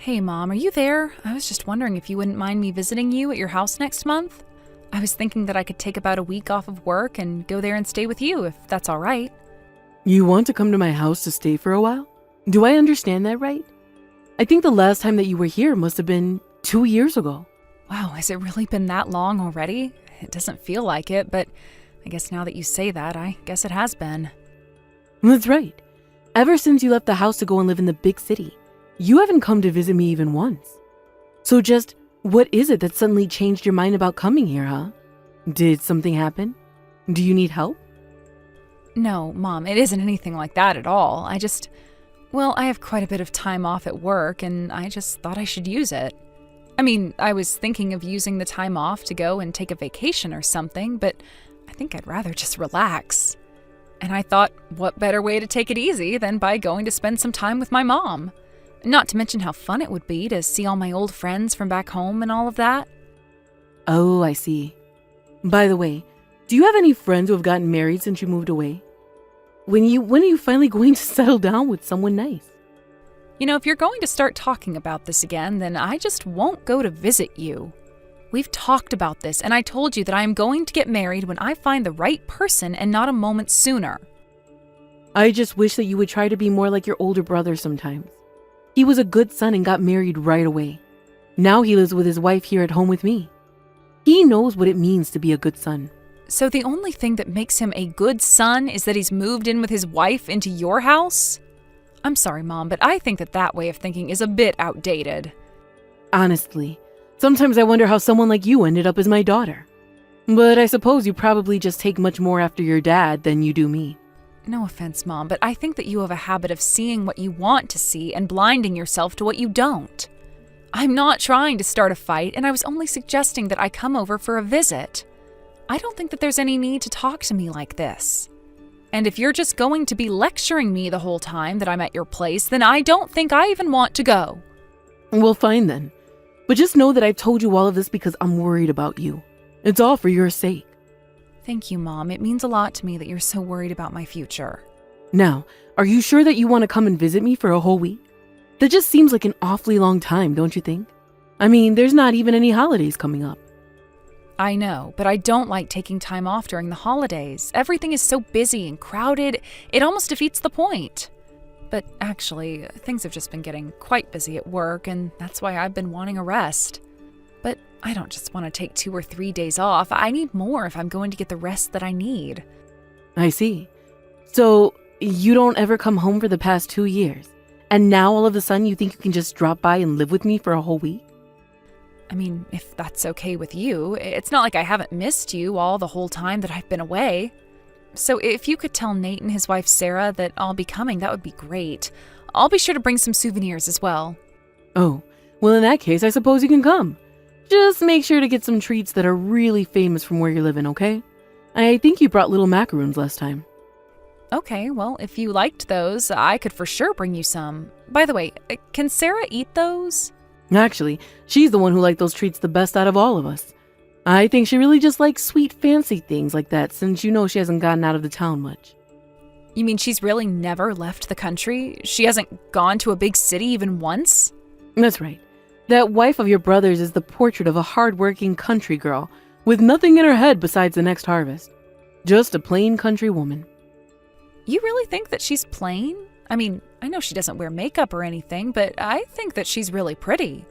Hey, Mom, are you there? I was just wondering if you wouldn't mind me visiting you at your house next month. I was thinking that I could take about a week off of work and go there and stay with you, if that's all right. You want to come to my house to stay for a while? Do I understand that right? I think the last time that you were here must have been 2 years ago. Wow, has it really been that long already? It doesn't feel like it, but I guess now that you say that, I guess it has been. That's right. Ever since you left the house to go and live in the big city, you haven't come to visit me even once. So just, what is it that suddenly changed your mind about coming here, huh? Did something happen? Do you need help? No, Mom, it isn't anything like that at all. I have quite a bit of time off at work, and I just thought I should use it. I mean, I was thinking of using the time off to go and take a vacation or something, but I think I'd rather just relax. And I thought, what better way to take it easy than by going to spend some time with my mom? Not to mention how fun it would be to see all my old friends from back home and all of that. Oh, I see. By the way, do you have any friends who have gotten married since you moved away? When are you finally going to settle down with someone nice? You know, if you're going to start talking about this again, then I just won't go to visit you. We've talked about this, and I told you that I am going to get married when I find the right person and not a moment sooner. I just wish that you would try to be more like your older brother sometimes. He was a good son and got married right away. Now he lives with his wife here at home with me. He knows what it means to be a good son. So the only thing that makes him a good son is that he's moved in with his wife into your house? I'm sorry, Mom, but I think that way of thinking is a bit outdated. Honestly, sometimes I wonder how someone like you ended up as my daughter. But I suppose you probably just take much more after your dad than you do me. No offense, Mom, but I think that you have a habit of seeing what you want to see and blinding yourself to what you don't. I'm not trying to start a fight, and I was only suggesting that I come over for a visit. I don't think that there's any need to talk to me like this. And if you're just going to be lecturing me the whole time that I'm at your place, then I don't think I even want to go. Well, fine then. But just know that I've told you all of this because I'm worried about you. It's all for your sake. Thank you, Mom. It means a lot to me that you're so worried about my future. Now, are you sure that you want to come and visit me for a whole week? That just seems like an awfully long time, don't you think? I mean, there's not even any holidays coming up. I know, but I don't like taking time off during the holidays. Everything is so busy and crowded, it almost defeats the point. But actually, things have just been getting quite busy at work, and that's why I've been wanting a rest. But I don't just want to take 2 or 3 days off. I need more if I'm going to get the rest that I need. I see. So, you don't ever come home for the past 2 years, and now all of a sudden you think you can just drop by and live with me for a whole week? I mean, if that's okay with you, it's not like I haven't missed you all the whole time that I've been away. So if you could tell Nate and his wife Sarah that I'll be coming, that would be great. I'll be sure to bring some souvenirs as well. Oh, well in that case, I suppose you can come. Just make sure to get some treats that are really famous from where you're living, okay? I think you brought little macaroons last time. Okay, well, if you liked those, I could for sure bring you some. By the way, can Sarah eat those? Actually, she's the one who liked those treats the best out of all of us. I think she really just likes sweet, fancy things like that since you know she hasn't gotten out of the town much. You mean she's really never left the country? She hasn't gone to a big city even once? That's right. That wife of your brother's is the portrait of a hard-working country girl with nothing in her head besides the next harvest. Just a plain country woman. You really think that she's plain? I mean, I know she doesn't wear makeup or anything, but I think that she's really pretty.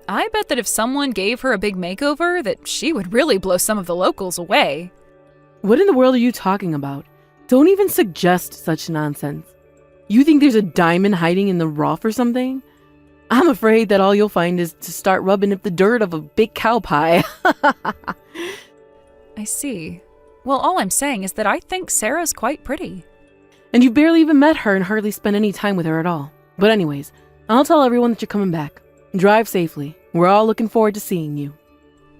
I bet that if someone gave her a big makeover, that she would really blow some of the locals away. What in the world are you talking about? Don't even suggest such nonsense. You think there's a diamond hiding in the rough or something? I'm afraid that all you'll find is to start rubbing up the dirt of a big cow pie. I see. Well, all I'm saying is that I think Sarah's quite pretty. And you've barely even met her and hardly spent any time with her at all. But anyways, I'll tell everyone that you're coming back. Drive safely. We're all looking forward to seeing you.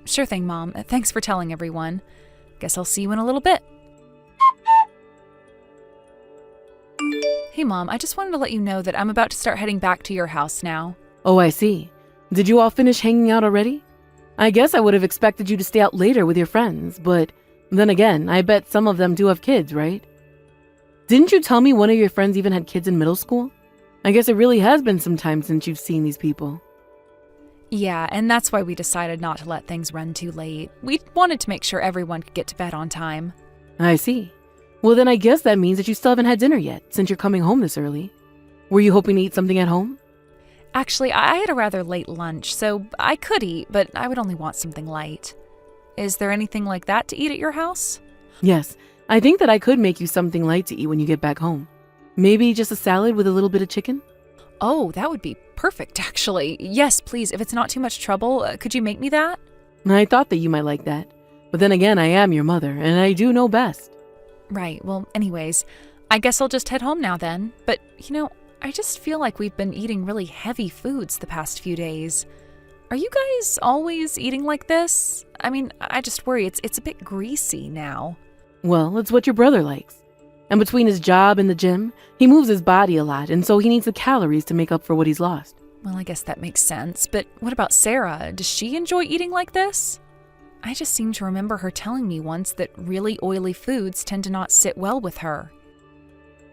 Sure thing, Mom. Thanks for telling everyone. Guess I'll see you in a little bit. Hey, Mom, I just wanted to let you know that I'm about to start heading back to your house now. Oh, I see. Did you all finish hanging out already? I guess I would have expected you to stay out later with your friends, but then again, I bet some of them do have kids, right? Didn't you tell me one of your friends even had kids in middle school? I guess it really has been some time since you've seen these people. Yeah, and that's why we decided not to let things run too late. We wanted to make sure everyone could get to bed on time. I see. Well, then I guess that means that you still haven't had dinner yet, since you're coming home this early. Were you hoping to eat something at home? Actually, I had a rather late lunch, so I could eat, but I would only want something light. Is there anything like that to eat at your house? Yes, I think that I could make you something light to eat when you get back home. Maybe just a salad with a little bit of chicken? Oh, that would be perfect, actually. Yes, please, if it's not too much trouble, could you make me that? I thought that you might like that. But then again, I am your mother, and I do know best. Right, well, anyways, I guess I'll just head home now then. But, I just feel like we've been eating really heavy foods the past few days. Are you guys always eating like this? I mean, I just worry it's a bit greasy now. Well, it's what your brother likes. And between his job and the gym, he moves his body a lot, and so he needs the calories to make up for what he's lost. Well, I guess that makes sense. But what about Sarah? Does she enjoy eating like this? I just seem to remember her telling me once that really oily foods tend to not sit well with her.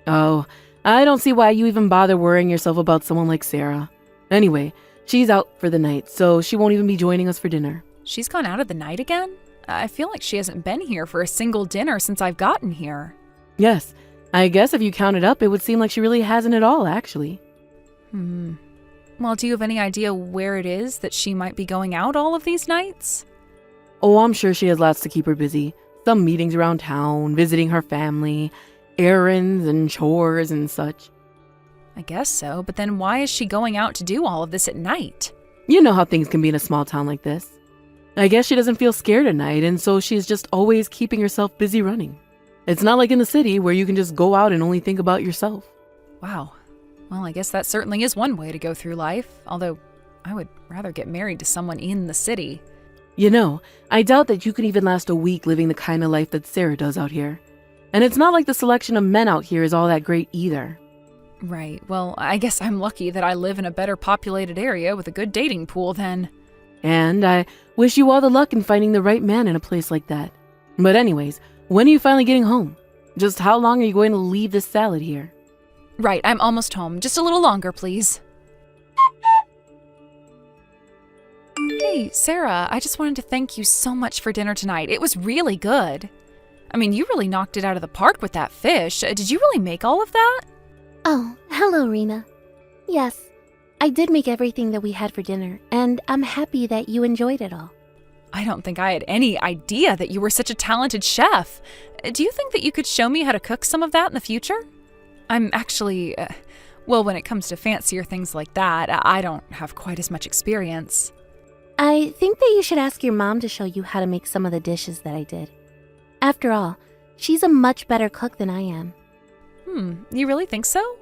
Oh, I don't see why you even bother worrying yourself about someone like Sarah. Anyway, she's out for the night, so she won't even be joining us for dinner. She's gone out of the night again? I feel like she hasn't been here for a single dinner since I've gotten here. Yes, I guess if you count it up, it would seem like she really hasn't at all, actually. Well, do you have any idea where it is that she might be going out all of these nights? Oh, I'm sure she has lots to keep her busy. Some meetings around town, visiting her family, errands and chores and such. I guess so, but then why is she going out to do all of this at night? You know how things can be in a small town like this. I guess she doesn't feel scared at night, and so she's just always keeping herself busy running. It's not like in the city where you can just go out and only think about yourself. Wow. Well, I guess that certainly is one way to go through life, although I would rather get married to someone in the city. I doubt that you could even last a week living the kind of life that Sarah does out here. And it's not like the selection of men out here is all that great either. Right. Well, I guess I'm lucky that I live in a better populated area with a good dating pool then. And I wish you all the luck in finding the right man in a place like that. But anyways, when are you finally getting home? Just how long are you going to leave this salad here? Right, I'm almost home. Just a little longer, please. Hey, Sarah, I just wanted to thank you so much for dinner tonight. It was really good. I mean, you really knocked it out of the park with that fish. Did you really make all of that? Oh, hello, Rena. Yes, I did make everything that we had for dinner, and I'm happy that you enjoyed it all. I don't think I had any idea that you were such a talented chef. Do you think that you could show me how to cook some of that in the future? I'm actually, when it comes to fancier things like that, I don't have quite as much experience. I think that you should ask your mom to show you how to make some of the dishes that I did. After all, she's a much better cook than I am. You really think so?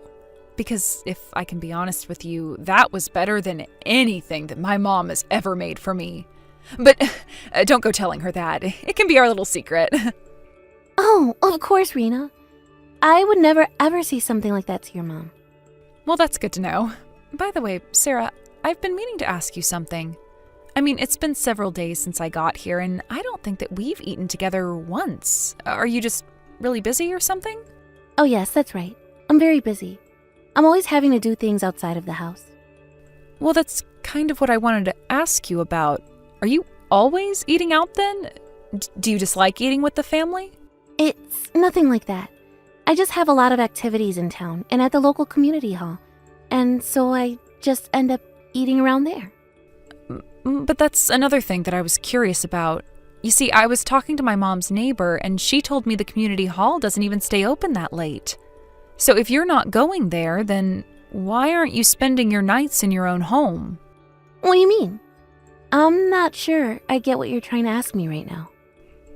Because if I can be honest with you, that was better than anything that my mom has ever made for me. But don't go telling her that. It can be our little secret. Oh, of course, Rena. I would never ever say something like that to your mom. Well, that's good to know. By the way, Sarah, I've been meaning to ask you something. I mean, it's been several days since I got here, and I don't think that we've eaten together once. Are you just really busy or something? Oh yes, that's right. I'm very busy. I'm always having to do things outside of the house. Well, that's kind of what I wanted to ask you about. Are you always eating out then? Do you dislike eating with the family? It's nothing like that. I just have a lot of activities in town and at the local community hall, and so I just end up eating around there. But that's another thing that I was curious about. You see, I was talking to my mom's neighbor, and she told me the community hall doesn't even stay open that late. So if you're not going there, then why aren't you spending your nights in your own home? What do you mean? I'm not sure I get what you're trying to ask me right now.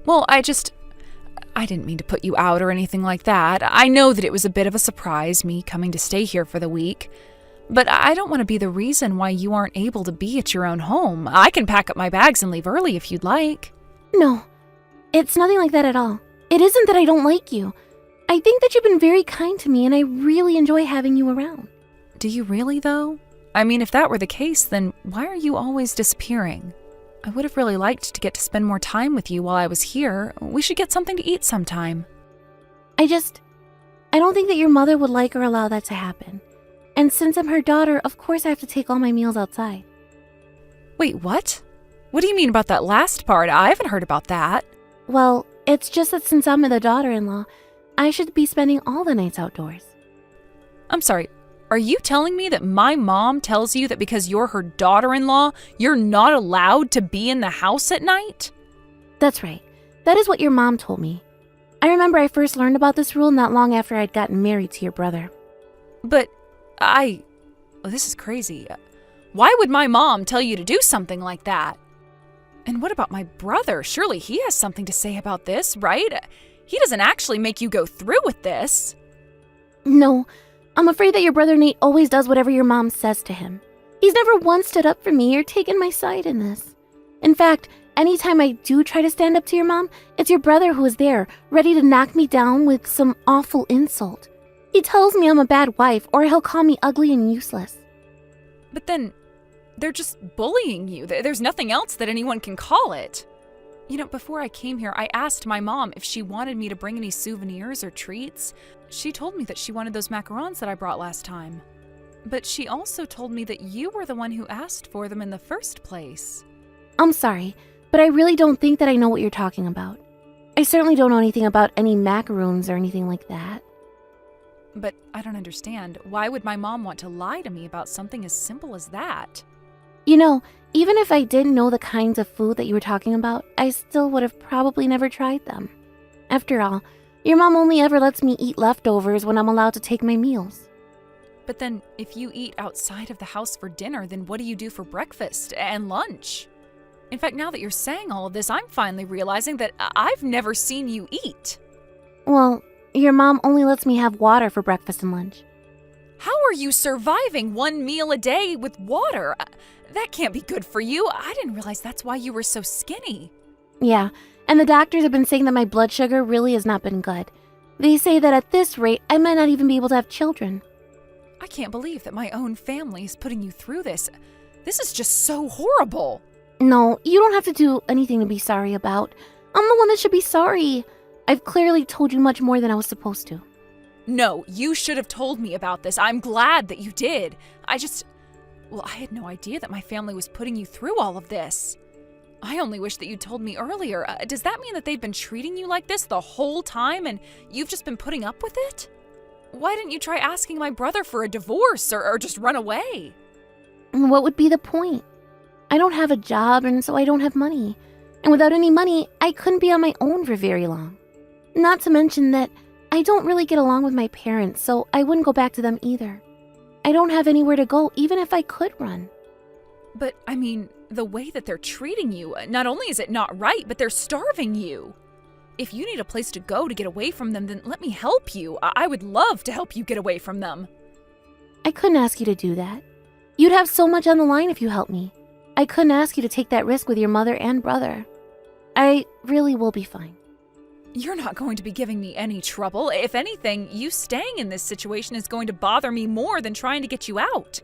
Well, I didn't mean to put you out or anything like that. I know that it was a bit of a surprise, me coming to stay here for the week. But I don't want to be the reason why you aren't able to be at your own home. I can pack up my bags and leave early if you'd like. No, it's nothing like that at all. It isn't that I don't like you. I think that you've been very kind to me, and I really enjoy having you around. Do you really, though? I mean, if that were the case, then why are you always disappearing? I would have really liked to get to spend more time with you while I was here. We should get something to eat sometime. I don't think that your mother would like or allow that to happen. And since I'm her daughter, of course I have to take all my meals outside. Wait, what? What do you mean about that last part? I haven't heard about that. Well, it's just that since I'm the daughter-in-law, I should be spending all the nights outdoors. I'm sorry, are you telling me that my mom tells you that because you're her daughter-in-law, you're not allowed to be in the house at night? That's right. That is what your mom told me. I remember I first learned about this rule not long after I'd gotten married to your brother. But this is crazy. Why would my mom tell you to do something like that? And what about my brother? Surely he has something to say about this, right? He doesn't actually make you go through with this. No, I'm afraid that your brother Nate always does whatever your mom says to him. He's never once stood up for me or taken my side in this. In fact, anytime I do try to stand up to your mom, it's your brother who is there, ready to knock me down with some awful insult. He tells me I'm a bad wife, or he'll call me ugly and useless. But then, they're just bullying you. There's nothing else that anyone can call it. You know, before I came here, I asked my mom if she wanted me to bring any souvenirs or treats. She told me that she wanted those macarons that I brought last time. But she also told me that you were the one who asked for them in the first place. I'm sorry, but I really don't think that I know what you're talking about. I certainly don't know anything about any macaroons or anything like that. But I don't understand. Why would my mom want to lie to me about something as simple as that? You know, even if I didn't know the kinds of food that you were talking about, I still would have probably never tried them. After all, your mom only ever lets me eat leftovers when I'm allowed to take my meals. But then, if you eat outside of the house for dinner, then what do you do for breakfast and lunch? In fact, now that you're saying all of this, I'm finally realizing that I've never seen you eat. Well, your mom only lets me have water for breakfast and lunch. How are you surviving one meal a day with water? That can't be good for you. I didn't realize that's why you were so skinny. Yeah, and the doctors have been saying that my blood sugar really has not been good. They say that at this rate, I might not even be able to have children. I can't believe that my own family is putting you through this. This is just so horrible. No, you don't have to do anything to be sorry about. I'm the one that should be sorry. I've clearly told you much more than I was supposed to. No, you should have told me about this. I'm glad that you did. I had no idea that my family was putting you through all of this. I only wish that you told me earlier. Does that mean that they've been treating you like this the whole time and you've just been putting up with it? Why didn't you try asking my brother for a divorce or just run away? What would be the point? I don't have a job and so I don't have money. And without any money, I couldn't be on my own for very long. Not to mention that I don't really get along with my parents, so I wouldn't go back to them either. I don't have anywhere to go, even if I could run. But, I mean, the way that they're treating you, not only is it not right, but they're starving you. If you need a place to go to get away from them, then let me help you. I would love to help you get away from them. I couldn't ask you to do that. You'd have so much on the line if you helped me. I couldn't ask you to take that risk with your mother and brother. I really will be fine. You're not going to be giving me any trouble. If anything, you staying in this situation is going to bother me more than trying to get you out.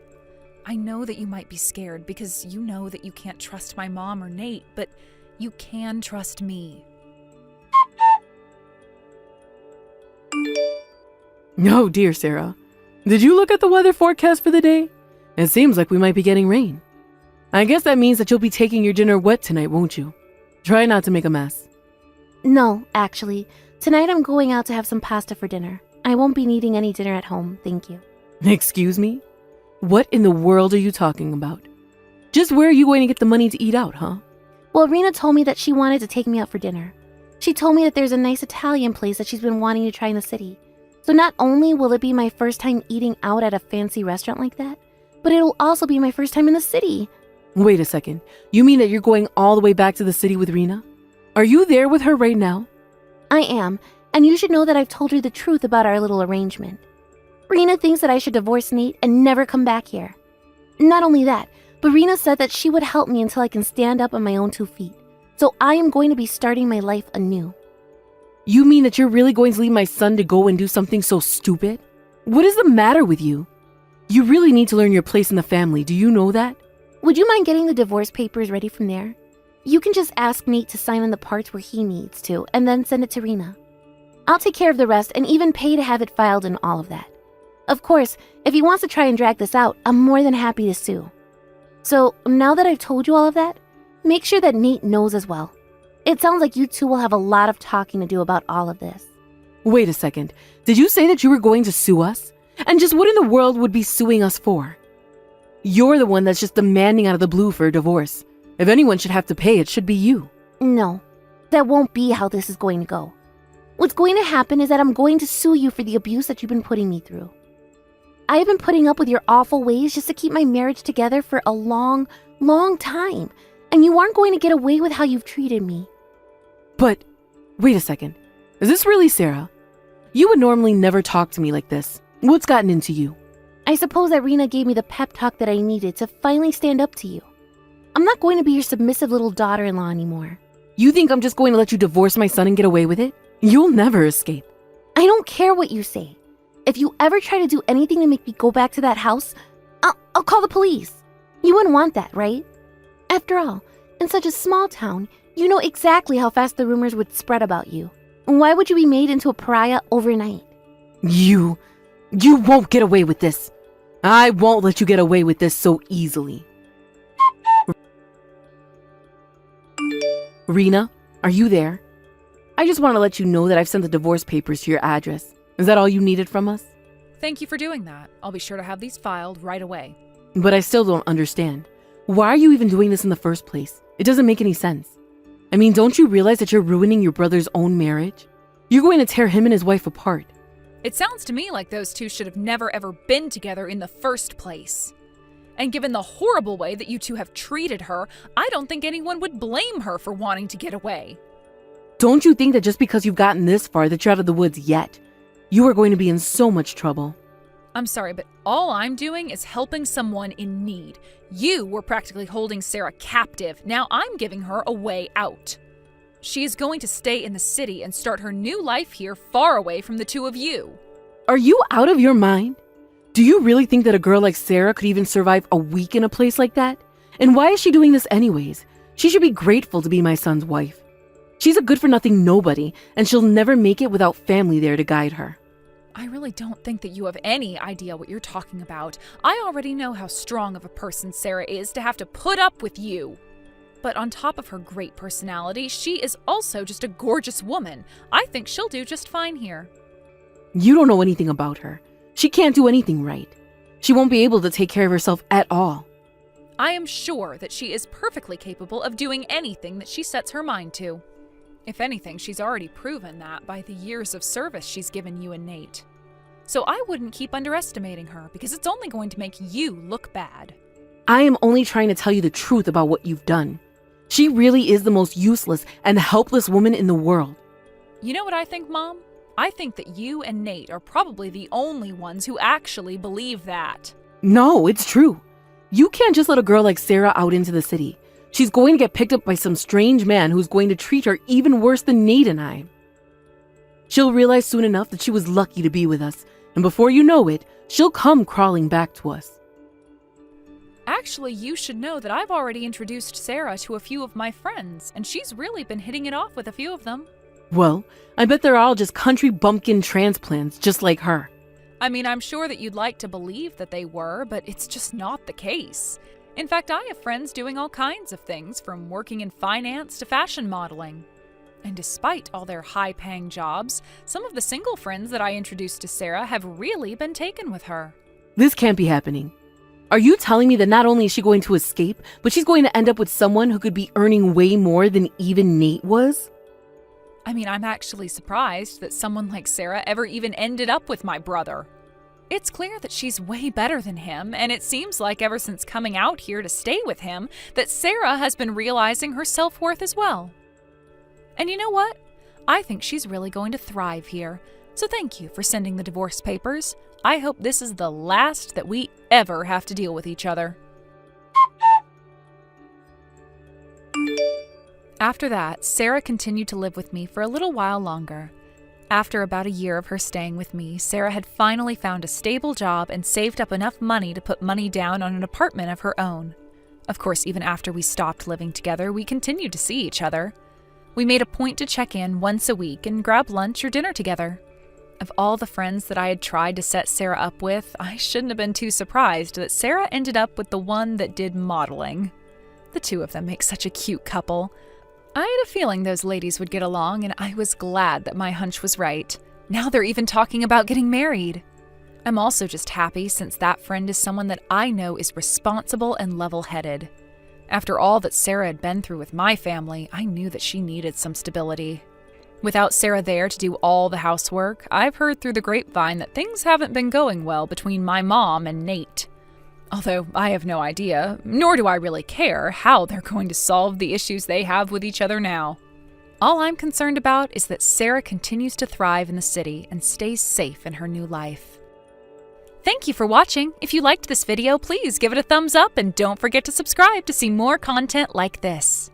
I know that you might be scared because you know that you can't trust my mom or Nate, but you can trust me. Oh, dear Sarah. Did you look at the weather forecast for the day? It seems like we might be getting rain. I guess that means that you'll be taking your dinner wet tonight, won't you? Try not to make a mess. No, actually. Tonight I'm going out to have some pasta for dinner. I won't be needing any dinner at home, thank you. Excuse me? What in the world are you talking about? Just where are you going to get the money to eat out, huh? Well, Rena told me that she wanted to take me out for dinner. She told me that there's a nice Italian place that she's been wanting to try in the city. So not only will it be my first time eating out at a fancy restaurant like that, but it'll also be my first time in the city. Wait a second. You mean that you're going all the way back to the city with Rena? Are you there with her right now? I am, and you should know that I've told her the truth about our little arrangement. Rena thinks that I should divorce Nate and never come back here. Not only that, but Rena said that she would help me until I can stand up on my own 2 feet. So I am going to be starting my life anew. You mean that you're really going to leave my son to go and do something so stupid? What is the matter with you? You really need to learn your place in the family, do you know that? Would you mind getting the divorce papers ready from there? You can just ask Nate to sign on the parts where he needs to, and then send it to Rena. I'll take care of the rest and even pay to have it filed and all of that. Of course, if he wants to try and drag this out, I'm more than happy to sue. So now that I've told you all of that, make sure that Nate knows as well. It sounds like you two will have a lot of talking to do about all of this. Wait a second. Did you say that you were going to sue us? And just what in the world would be suing us for? You're the one that's just demanding out of the blue for a divorce. If anyone should have to pay, it should be you. No, that won't be how this is going to go. What's going to happen is that I'm going to sue you for the abuse that you've been putting me through. I have been putting up with your awful ways just to keep my marriage together for a long, long time, and you aren't going to get away with how you've treated me. But, wait a second. Is this really Sarah? You would normally never talk to me like this. What's gotten into you? I suppose that Rena gave me the pep talk that I needed to finally stand up to you. I'm not going to be your submissive little daughter-in-law anymore. You think I'm just going to let you divorce my son and get away with it? You'll never escape. I don't care what you say. If you ever try to do anything to make me go back to that house, I'll call the police. You wouldn't want that, right? After all, in such a small town, you know exactly how fast the rumors would spread about you. Why would you be made into a pariah overnight? You won't get away with this. I won't let you get away with this so easily. Rena, are you there? I just want to let you know that I've sent the divorce papers to your address. Is that all you needed from us? Thank you for doing that. I'll be sure to have these filed right away. But I still don't understand. Why are you even doing this in the first place? It doesn't make any sense. I mean, don't you realize that you're ruining your brother's own marriage? You're going to tear him and his wife apart. It sounds to me like those two should have never ever been together in the first place. And given the horrible way that you two have treated her, I don't think anyone would blame her for wanting to get away. Don't you think that just because you've gotten this far that you're out of the woods yet? You are going to be in so much trouble. I'm sorry, but all I'm doing is helping someone in need. You were practically holding Sarah captive. Now I'm giving her a way out. She is going to stay in the city and start her new life here far away from the two of you. Are you out of your mind? Do you really think that a girl like Sarah could even survive a week in a place like that? And why is she doing this anyways? She should be grateful to be my son's wife. She's a good-for-nothing nobody, and she'll never make it without family there to guide her. I really don't think that you have any idea what you're talking about. I already know how strong of a person Sarah is to have to put up with you. But on top of her great personality, she is also just a gorgeous woman. I think she'll do just fine here. You don't know anything about her. She can't do anything right. She won't be able to take care of herself at all. I am sure that she is perfectly capable of doing anything that she sets her mind to. If anything, she's already proven that by the years of service she's given you and Nate. So I wouldn't keep underestimating her, because it's only going to make you look bad. I am only trying to tell you the truth about what you've done. She really is the most useless and helpless woman in the world. You know what I think, Mom? I think that you and Nate are probably the only ones who actually believe that. No, it's true. You can't just let a girl like Sarah out into the city. She's going to get picked up by some strange man who's going to treat her even worse than Nate and I. She'll realize soon enough that she was lucky to be with us, and before you know it, she'll come crawling back to us. Actually, you should know that I've already introduced Sarah to a few of my friends, and she's really been hitting it off with a few of them. Well, I bet they're all just country bumpkin transplants just like her. I mean, I'm sure that you'd like to believe that they were, but it's just not the case. In fact, I have friends doing all kinds of things, from working in finance to fashion modeling. And despite all their high-paying jobs, some of the single friends that I introduced to Sarah have really been taken with her. This can't be happening. Are you telling me that not only is she going to escape, but she's going to end up with someone who could be earning way more than even Nate was? I mean, I'm actually surprised that someone like Sarah ever even ended up with my brother. It's clear that she's way better than him, and it seems like ever since coming out here to stay with him, that Sarah has been realizing her self-worth as well. And you know what? I think she's really going to thrive here. So thank you for sending the divorce papers. I hope this is the last that we ever have to deal with each other. After that, Sarah continued to live with me for a little while longer. After about a year of her staying with me, Sarah had finally found a stable job and saved up enough money to put money down on an apartment of her own. Of course, even after we stopped living together, we continued to see each other. We made a point to check in once a week and grab lunch or dinner together. Of all the friends that I had tried to set Sarah up with, I shouldn't have been too surprised that Sarah ended up with the one that did modeling. The two of them make such a cute couple. I had a feeling those ladies would get along, and I was glad that my hunch was right. Now they're even talking about getting married. I'm also just happy since that friend is someone that I know is responsible and level-headed. After all that Sarah had been through with my family, I knew that she needed some stability. Without Sarah there to do all the housework, I've heard through the grapevine that things haven't been going well between my mom and Nate. Although I have no idea, nor do I really care, how they're going to solve the issues they have with each other now. All I'm concerned about is that Sarah continues to thrive in the city and stays safe in her new life. Thank you for watching. If you liked this video, please give it a thumbs up and don't forget to subscribe to see more content like this.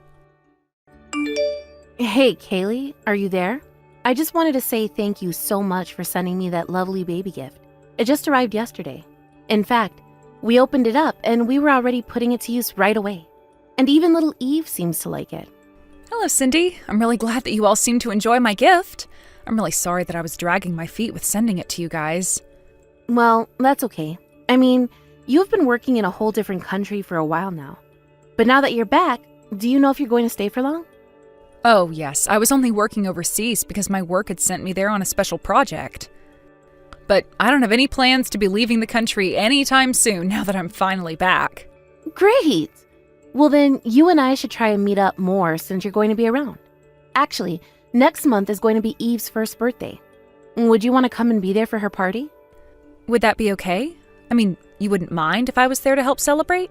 Hey, Kaylee, are you there? I just wanted to say thank you so much for sending me that lovely baby gift. It just arrived yesterday. In fact, we opened it up and we were already putting it to use right away. And even little Eve seems to like it. Hello, Cindy. I'm really glad that you all seem to enjoy my gift. I'm really sorry that I was dragging my feet with sending it to you guys. Well, that's okay. I mean, you've been working in a whole different country for a while now. But now that you're back, do you know if you're going to stay for long? Oh, yes. I was only working overseas because my work had sent me there on a special project. But I don't have any plans to be leaving the country anytime soon now that I'm finally back. Great! Well then, you and I should try and meet up more since you're going to be around. Actually, next month is going to be Eve's first birthday. Would you want to come and be there for her party? Would that be okay? I mean, you wouldn't mind if I was there to help celebrate?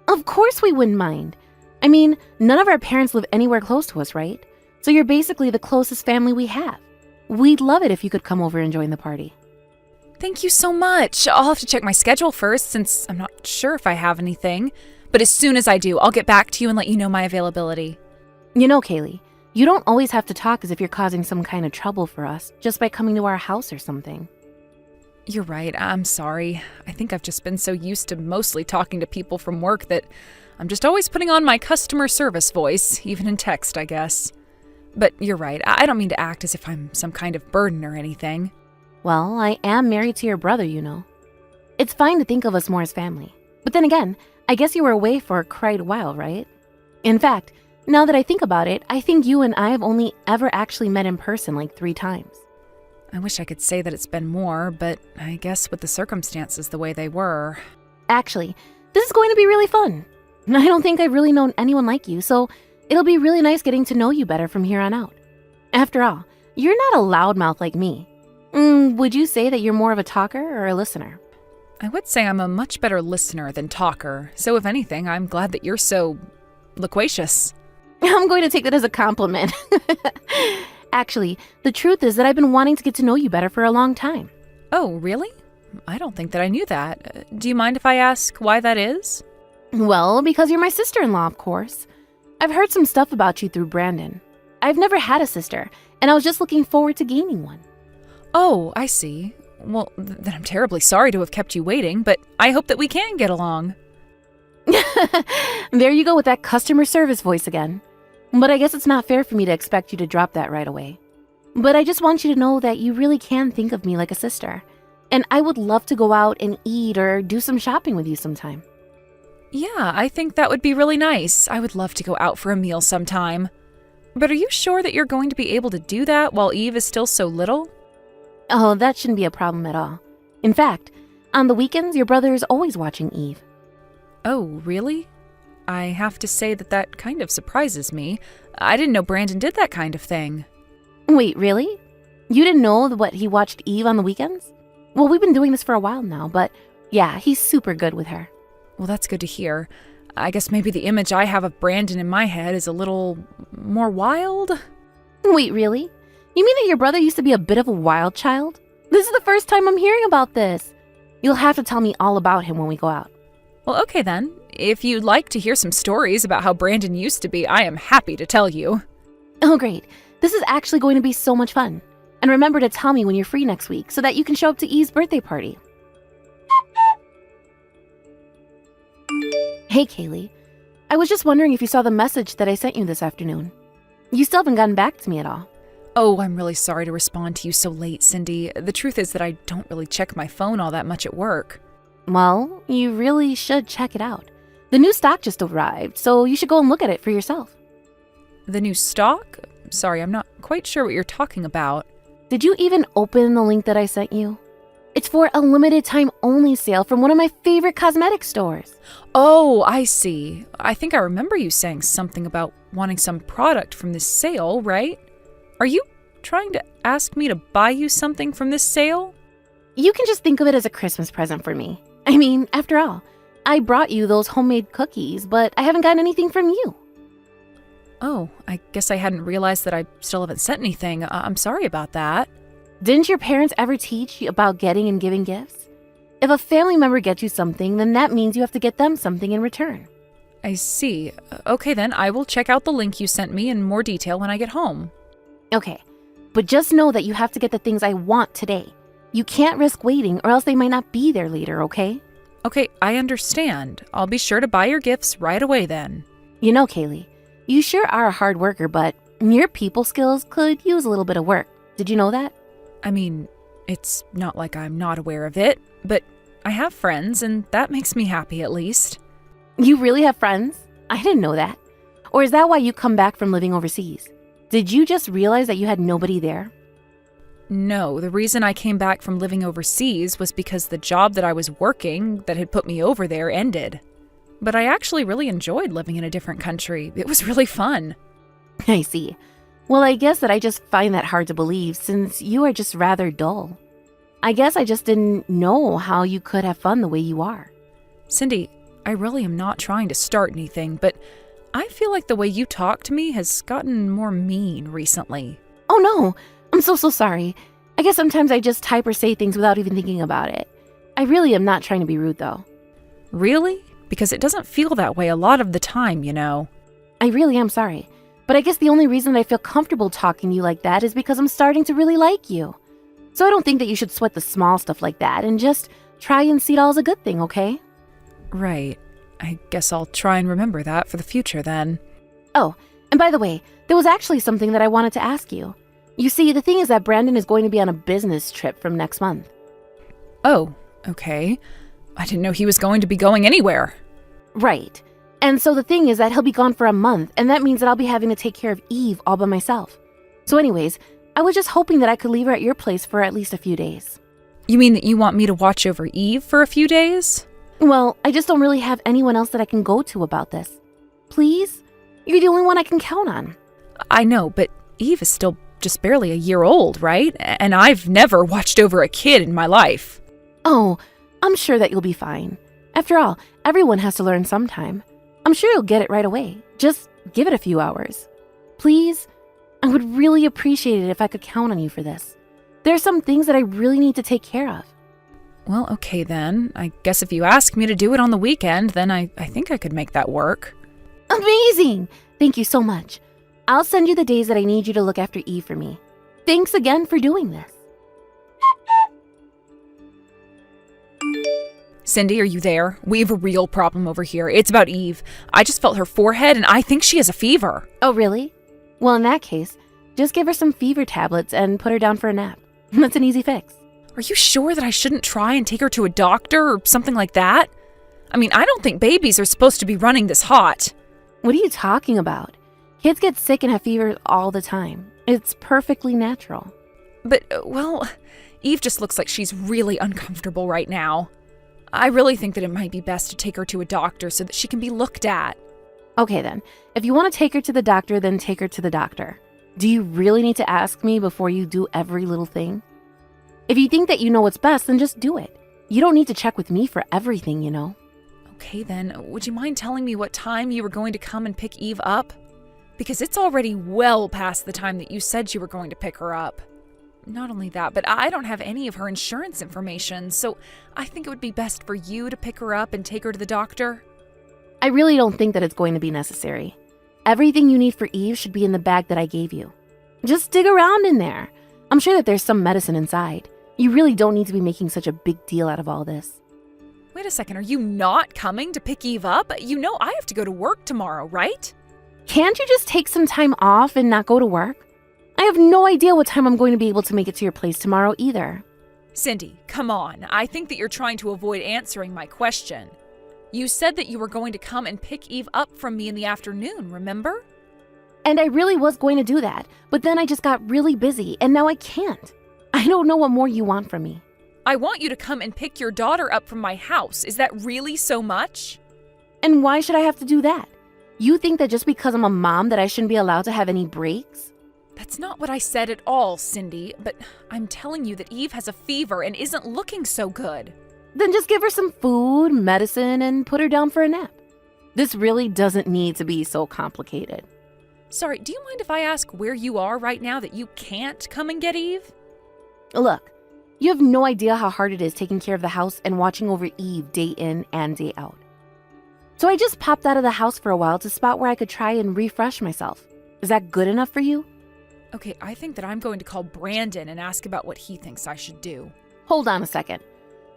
Of course we wouldn't mind. I mean, none of our parents live anywhere close to us, right? So you're basically the closest family we have. We'd love it if you could come over and join the party. Thank you so much. I'll have to check my schedule first since I'm not sure if I have anything. But as soon as I do, I'll get back to you and let you know my availability. You know, Kaylee, you don't always have to talk as if you're causing some kind of trouble for us just by coming to our house or something. You're right. I'm sorry. I think I've just been so used to mostly talking to people from work that I'm just always putting on my customer service voice, even in text, I guess. But you're right. I don't mean to act as if I'm some kind of burden or anything. Well, I am married to your brother, you know. It's fine to think of us more as family. But then again, I guess you were away for quite a while, right? In fact, now that I think about it, I think you and I have only ever actually met in person like 3 times. I wish I could say that it's been more, but I guess with the circumstances the way they were. Actually, this is going to be really fun. I don't think I've really known anyone like you, so it'll be really nice getting to know you better from here on out. After all, you're not a loudmouth like me. Would you say that you're more of a talker or a listener? I would say I'm a much better listener than talker, so if anything, I'm glad that you're so loquacious. I'm going to take that as a compliment. Actually, the truth is that I've been wanting to get to know you better for a long time. Oh, really? I don't think that I knew that. Do you mind if I ask why that is? Well, because you're my sister-in-law, of course. I've heard some stuff about you through Brandon. I've never had a sister, and I was just looking forward to gaining one. Oh, I see. Well, then I'm terribly sorry to have kept you waiting, but I hope that we can get along. There you go with that customer service voice again. But I guess it's not fair for me to expect you to drop that right away. But I just want you to know that you really can think of me like a sister. And I would love to go out and eat or do some shopping with you sometime. Yeah, I think that would be really nice. I would love to go out for a meal sometime. But are you sure that you're going to be able to do that while Eve is still so little? Oh, that shouldn't be a problem at all. In fact, on the weekends, your brother is always watching Eve. Oh, really? I have to say that that kind of surprises me. I didn't know Brandon did that kind of thing. Wait, really? You didn't know what he watched Eve on the weekends? Well, we've been doing this for a while now, but yeah, he's super good with her. Well, that's good to hear. I guess maybe the image I have of Brandon in my head is a little more wild? Wait, really? You mean that your brother used to be a bit of a wild child? This is the first time I'm hearing about this. You'll have to tell me all about him when we go out. Well, okay then. If you'd like to hear some stories about how Brandon used to be, I am happy to tell you. Oh, great. This is actually going to be so much fun. And remember to tell me when you're free next week so that you can show up to Eve's birthday party. Hey, Kaylee. I was just wondering if you saw the message that I sent you this afternoon. You still haven't gotten back to me at all. Oh, I'm really sorry to respond to you so late, Cindy. The truth is that I don't really check my phone all that much at work. Well, you really should check it out. The new stock just arrived, so you should go and look at it for yourself. The new stock? Sorry, I'm not quite sure what you're talking about. Did you even open the link that I sent you? It's for a limited time only sale from one of my favorite cosmetic stores. Oh, I see. I think I remember you saying something about wanting some product from this sale, right? Are you trying to ask me to buy you something from this sale? You can just think of it as a Christmas present for me. I mean, after all, I brought you those homemade cookies, but I haven't gotten anything from you. Oh, I guess I hadn't realized that I still haven't sent anything. I'm sorry about that. Didn't your parents ever teach you about getting and giving gifts? If a family member gets you something, then that means you have to get them something in return. I see. Okay then, I will check out the link you sent me in more detail when I get home. Okay, but just know that you have to get the things I want today. You can't risk waiting or else they might not be there later, okay? Okay, I understand. I'll be sure to buy your gifts right away then. You know, Kaylee, you sure are a hard worker, but your people skills could use a little bit of work. Did you know that? I mean, it's not like I'm not aware of it, but I have friends and that makes me happy at least. You really have friends? I didn't know that. Or is that why you come back from living overseas? Did you just realize that you had nobody there? No, the reason I came back from living overseas was because the job that I was working that had put me over there ended. But I actually really enjoyed living in a different country. It was really fun. I see. Well, I guess that I just find that hard to believe since you are just rather dull. I guess I just didn't know how you could have fun the way you are. Cindy, I really am not trying to start anything, but I feel like the way you talk to me has gotten more mean recently. Oh no, I'm so sorry. I guess sometimes I just type or say things without even thinking about it. I really am not trying to be rude though. Really? Because it doesn't feel that way a lot of the time, you know. I really am sorry. But I guess the only reason that I feel comfortable talking to you like that is because I'm starting to really like you. So I don't think that you should sweat the small stuff like that and just try and see it all as a good thing, okay? Right. I guess I'll try and remember that for the future then. Oh, and by the way, there was actually something that I wanted to ask you. You see, the thing is that Brandon is going to be on a business trip from next month. Oh, okay. I didn't know he was going to be going anywhere. Right. And so the thing is that he'll be gone for a month, and that means that I'll be having to take care of Eve all by myself. So anyways, I was just hoping that I could leave her at your place for at least a few days. You mean that you want me to watch over Eve for a few days? Well, I just don't really have anyone else that I can go to about this. Please? You're the only one I can count on. I know, but Eve is still just barely a year old, right? And I've never watched over a kid in my life. Oh, I'm sure that you'll be fine. After all, everyone has to learn sometime. I'm sure you'll get it right away. Just give it a few hours. Please? I would really appreciate it if I could count on you for this. There are some things that I really need to take care of. Well, okay then. I guess if you ask me to do it on the weekend, then I think I could make that work. Amazing! Thank you so much. I'll send you the days that I need you to look after Eve for me. Thanks again for doing this. Cindy, are you there? We have a real problem over here. It's about Eve. I just felt her forehead and I think she has a fever. Oh, really? Well, in that case, just give her some fever tablets and put her down for a nap. That's an easy fix. Are you sure that I shouldn't try and take her to a doctor or something like that? I mean, I don't think babies are supposed to be running this hot. What are you talking about? Kids get sick and have fever all the time. It's perfectly natural. But, well, Eve just looks like she's really uncomfortable right now. I really think that it might be best to take her to a doctor so that she can be looked at. Okay then, if you want to take her to the doctor, then take her to the doctor. Do you really need to ask me before you do every little thing? If you think that you know what's best, then just do it. You don't need to check with me for everything, you know. Okay then, would you mind telling me what time you were going to come and pick Eve up? Because it's already well past the time that you said you were going to pick her up. Not only that, but I don't have any of her insurance information, so I think it would be best for you to pick her up and take her to the doctor. I really don't think that it's going to be necessary. Everything you need for Eve should be in the bag that I gave you. Just dig around in there. I'm sure that there's some medicine inside. You really don't need to be making such a big deal out of all this. Wait a second, are you not coming to pick Eve up? You know I have to go to work tomorrow, right? Can't you just take some time off and not go to work? I have no idea what time I'm going to be able to make it to your place tomorrow either. Cindy, come on. I think that you're trying to avoid answering my question. You said that you were going to come and pick Eve up from me in the afternoon, remember? And I really was going to do that, but then I just got really busy, and now I can't. I don't know what more you want from me. I want you to come and pick your daughter up from my house. Is that really so much? And why should I have to do that? You think that just because I'm a mom that I shouldn't be allowed to have any breaks? That's not what I said at all, Cindy, but I'm telling you that Eve has a fever and isn't looking so good. Then just give her some food, medicine, and put her down for a nap. This really doesn't need to be so complicated. Sorry, do you mind if I ask where you are right now that you can't come and get Eve? Look, you have no idea how hard it is taking care of the house and watching over Eve day in and day out. So I just popped out of the house for a while to spot where I could try and refresh myself. Is that good enough for you? Okay, I think that I'm going to call Brandon and ask about what he thinks I should do. Hold on a second.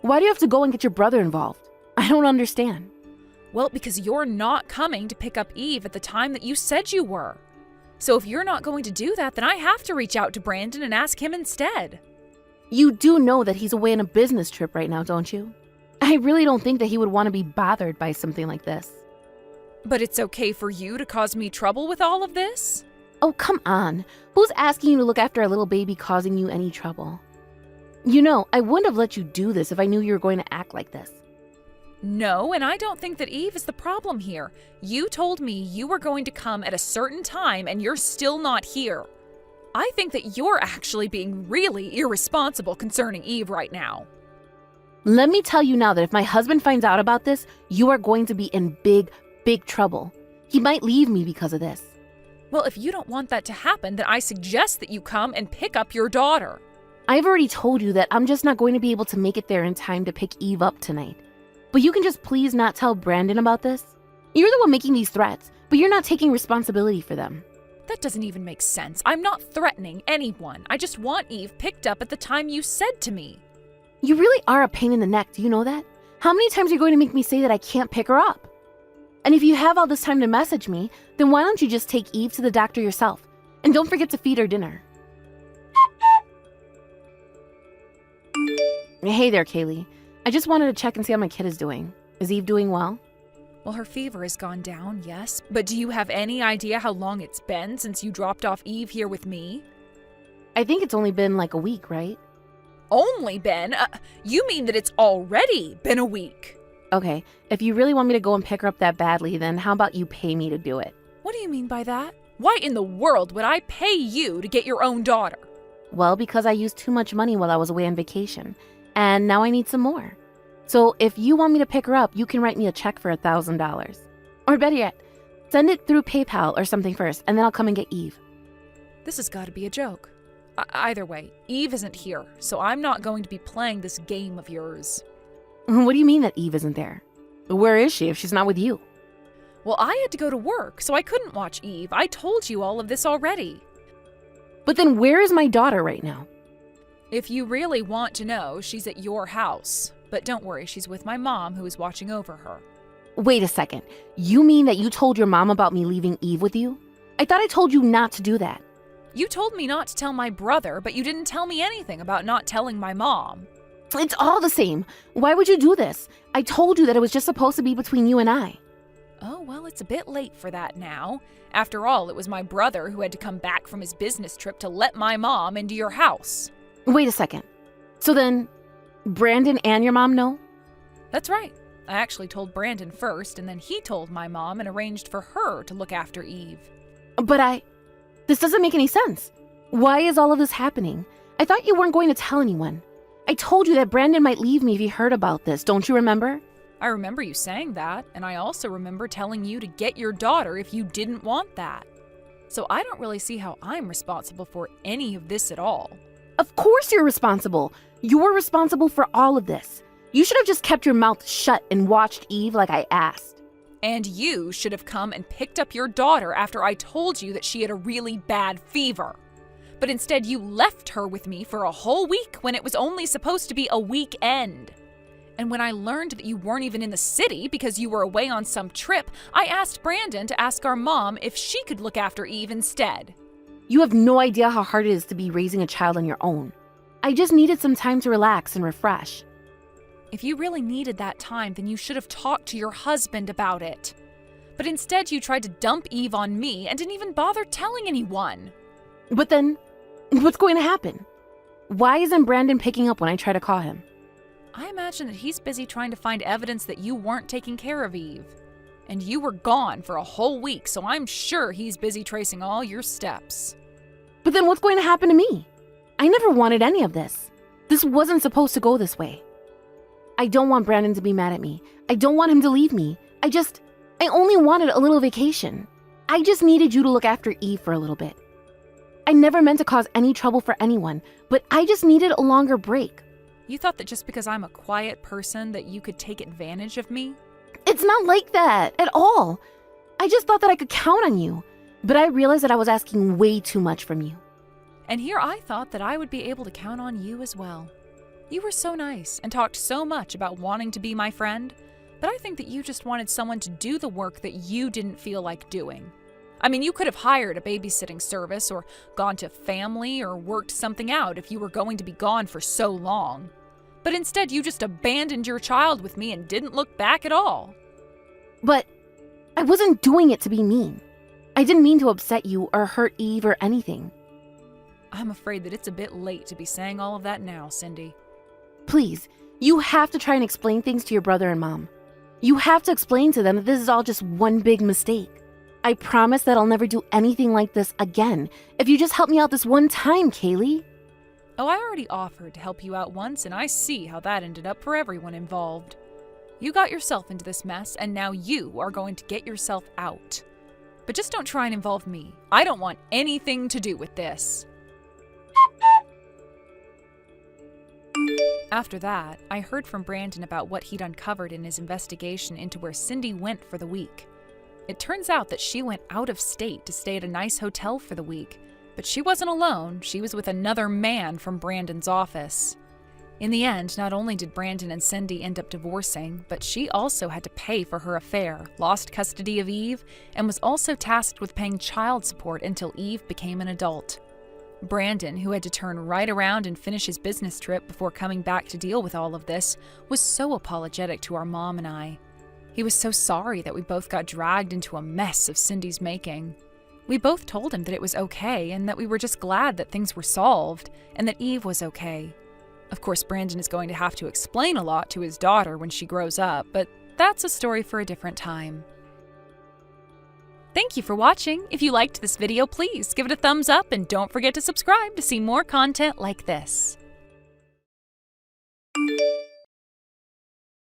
Why do you have to go and get your brother involved? I don't understand. Well, because you're not coming to pick up Eve at the time that you said you were. So if you're not going to do that, then I have to reach out to Brandon and ask him instead. You do know that he's away on a business trip right now, don't you? I really don't think that he would want to be bothered by something like this. But it's okay for you to cause me trouble with all of this? Oh, come on. Who's asking you to look after a little baby causing you any trouble? You know, I wouldn't have let you do this if I knew you were going to act like this. No, and I don't think that Eve is the problem here. You told me you were going to come at a certain time and you're still not here. I think that you're actually being really irresponsible concerning Eve right now. Let me tell you now that if my husband finds out about this, you are going to be in big, big trouble. He might leave me because of this. Well, if you don't want that to happen, then I suggest that you come and pick up your daughter. I've already told you that I'm just not going to be able to make it there in time to pick Eve up tonight. But you can just please not tell Brandon about this? You're the one making these threats, but you're not taking responsibility for them. That doesn't even make sense. I'm not threatening anyone. I just want Eve picked up at the time you said to me. You really are a pain in the neck, do you know that? How many times are you going to make me say that I can't pick her up? And if you have all this time to message me, then why don't you just take Eve to the doctor yourself? And don't forget to feed her dinner. Hey there, Kaylee. I just wanted to check and see how my kid is doing. Is Eve doing well? Well, her fever has gone down, yes. But do you have any idea how long it's been since you dropped off Eve here with me? I think it's only been like a week, right? Only been? You mean that it's already been a week? Okay, if you really want me to go and pick her up that badly, then how about you pay me to do it? What do you mean by that? Why in the world would I pay you to get your own daughter? Well, because I used too much money while I was away on vacation, and now I need some more. So if you want me to pick her up, you can write me a check for $1,000. Or better yet, send it through PayPal or something first, and then I'll come and get Eve. This has got to be a joke. Either way, Eve isn't here, so I'm not going to be playing this game of yours. What do you mean that Eve isn't there? Where is she if she's not with you? Well, I had to go to work, so I couldn't watch Eve. I told you all of this already. But then where is my daughter right now? If you really want to know, she's at your house. But don't worry, she's with my mom, who is watching over her. Wait a second. You mean that you told your mom about me leaving Eve with you? I thought I told you not to do that. You told me not to tell my brother, but you didn't tell me anything about not telling my mom. It's all the same. Why would you do this? I told you that it was just supposed to be between you and I. Oh, well, it's a bit late for that now. After all, it was my brother who had to come back from his business trip to let my mom into your house. Wait a second. So then, Brandon and your mom know? That's right. I actually told Brandon first, and then he told my mom and arranged for her to look after Eve. But this doesn't make any sense. Why is all of this happening? I thought you weren't going to tell anyone. I told you that Brandon might leave me if he heard about this. Don't you remember? I remember you saying that, and I also remember telling you to get your daughter if you didn't want that. So I don't really see how I'm responsible for any of this at all. Of course you're responsible. You're responsible for all of this. You should have just kept your mouth shut and watched Eve like I asked. And you should have come and picked up your daughter after I told you that she had a really bad fever. But instead you left her with me for a whole week when it was only supposed to be a weekend. And when I learned that you weren't even in the city because you were away on some trip, I asked Brandon to ask our mom if she could look after Eve instead. You have no idea how hard it is to be raising a child on your own. I just needed some time to relax and refresh. If you really needed that time, then you should have talked to your husband about it. But instead, you tried to dump Eve on me and didn't even bother telling anyone. But then, what's going to happen? Why isn't Brandon picking up when I try to call him? I imagine that he's busy trying to find evidence that you weren't taking care of Eve. And you were gone for a whole week, so I'm sure he's busy tracing all your steps. But then what's going to happen to me? I never wanted any of this. This wasn't supposed to go this way. I don't want Brandon to be mad at me. I don't want him to leave me. I only wanted a little vacation. I just needed you to look after Eve for a little bit. I never meant to cause any trouble for anyone, but I just needed a longer break. You thought that just because I'm a quiet person that you could take advantage of me? It's not like that at all. I just thought that I could count on you, but I realized that I was asking way too much from you. And here I thought that I would be able to count on you as well. You were so nice and talked so much about wanting to be my friend, but I think that you just wanted someone to do the work that you didn't feel like doing. I mean, you could have hired a babysitting service or gone to family or worked something out if you were going to be gone for so long. But instead, you just abandoned your child with me and didn't look back at all. But I wasn't doing it to be mean. I didn't mean to upset you or hurt Eve or anything. I'm afraid that it's a bit late to be saying all of that now, Cindy. Please, you have to try and explain things to your brother and mom. You have to explain to them that this is all just one big mistake. I promise that I'll never do anything like this again if you just help me out this one time, Kaylee. Oh, I already offered to help you out once, and I see how that ended up for everyone involved. You got yourself into this mess, and now you are going to get yourself out. But just don't try and involve me. I don't want anything to do with this. After that, I heard from Brandon about what he'd uncovered in his investigation into where Cindy went for the week. It turns out that she went out of state to stay at a nice hotel for the week, but she wasn't alone. She was with another man from Brandon's office. In the end, not only did Brandon and Cindy end up divorcing, but she also had to pay for her affair, lost custody of Eve, and was also tasked with paying child support until Eve became an adult. Brandon, who had to turn right around and finish his business trip before coming back to deal with all of this, was so apologetic to our mom and I. He was so sorry that we both got dragged into a mess of Cindy's making. We both told him that it was okay and that we were just glad that things were solved and that Eve was okay. Of course, Brandon is going to have to explain a lot to his daughter when she grows up, but that's a story for a different time. Thank you for watching. If you liked this video, please give it a thumbs up and don't forget to subscribe to see more content like this.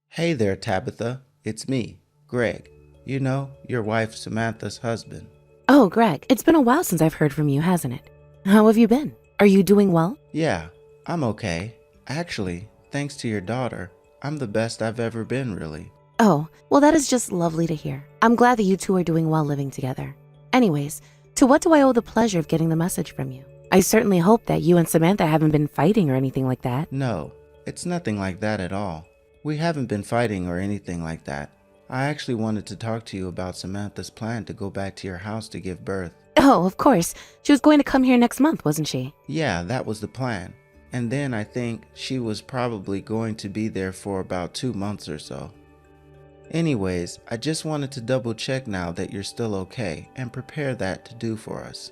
Hey there, Tabitha. It's me, Greg. You know, your wife Samantha's husband. Oh, Greg, it's been a while since I've heard from you, hasn't it? How have you been? Are you doing well? Yeah, I'm okay. Actually, thanks to your daughter, I'm the best I've ever been, really. Oh, well, that is just lovely to hear. I'm glad that you two are doing well living together. Anyways, to what do I owe the pleasure of getting the message from you? I certainly hope that you and Samantha haven't been fighting or anything like that. No, it's nothing like that at all. We haven't been fighting or anything like that. I actually wanted to talk to you about Samantha's plan to go back to your house to give birth. Oh, of course. She was going to come here next month, wasn't she? Yeah, that was the plan. And then I think she was probably going to be there for about 2 months or so. Anyways, I just wanted to double check now that you're still okay and prepare that to do for us.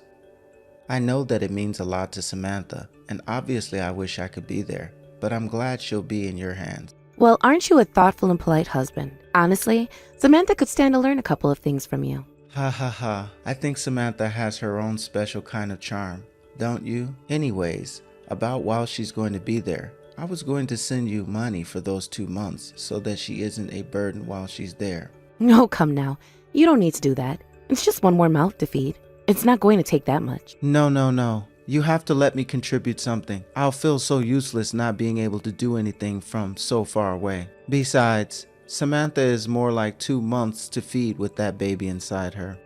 I know that it means a lot to Samantha, and obviously I wish I could be there, but I'm glad she'll be in your hands. Well, aren't you a thoughtful and polite husband? Honestly, Samantha could stand to learn a couple of things from you. Ha ha ha, I think Samantha has her own special kind of charm, don't you? Anyways, about while she's going to be there, I was going to send you money for those 2 months so that she isn't a burden while she's there. No, come now. You don't need to do that. It's just one more mouth to feed. It's not going to take that much. No. You have to let me contribute something. I'll feel so useless not being able to do anything from so far away. Besides, Samantha is more like 2 months to feed with that baby inside her.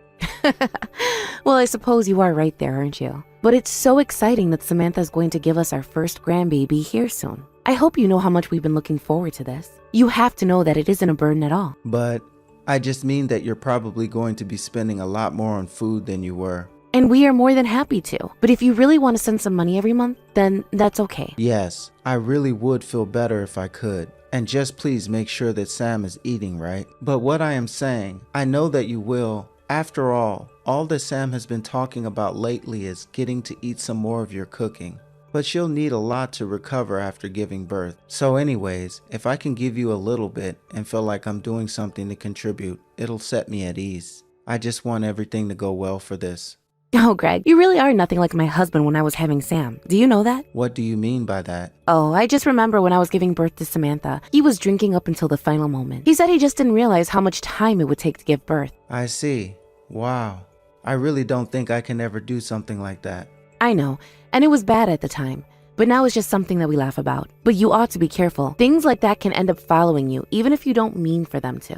Well, I suppose you are right there, aren't you? But it's so exciting that Samantha's going to give us our first grandbaby here soon. I hope you know how much we've been looking forward to this. You have to know that it isn't a burden at all. But I just mean that you're probably going to be spending a lot more on food than you were. And we are more than happy to. But if you really want to send some money every month, then that's okay. Yes, I really would feel better if I could. And just please make sure that Sam is eating right. But what I am saying, I know that you will. After all that Sam has been talking about lately is getting to eat some more of your cooking. But she'll need a lot to recover after giving birth. So anyways, if I can give you a little bit and feel like I'm doing something to contribute, it'll set me at ease. I just want everything to go well for this. Oh, Greg, you really are nothing like my husband when I was having Sam. Do you know that? What do you mean by that? Oh, I just remember when I was giving birth to Samantha, he was drinking up until the final moment. He said he just didn't realize how much time it would take to give birth. I see. Wow. I really don't think I can ever do something like that. I know, and it was bad at the time, but now it's just something that we laugh about. But you ought to be careful. Things like that can end up following you, even if you don't mean for them to.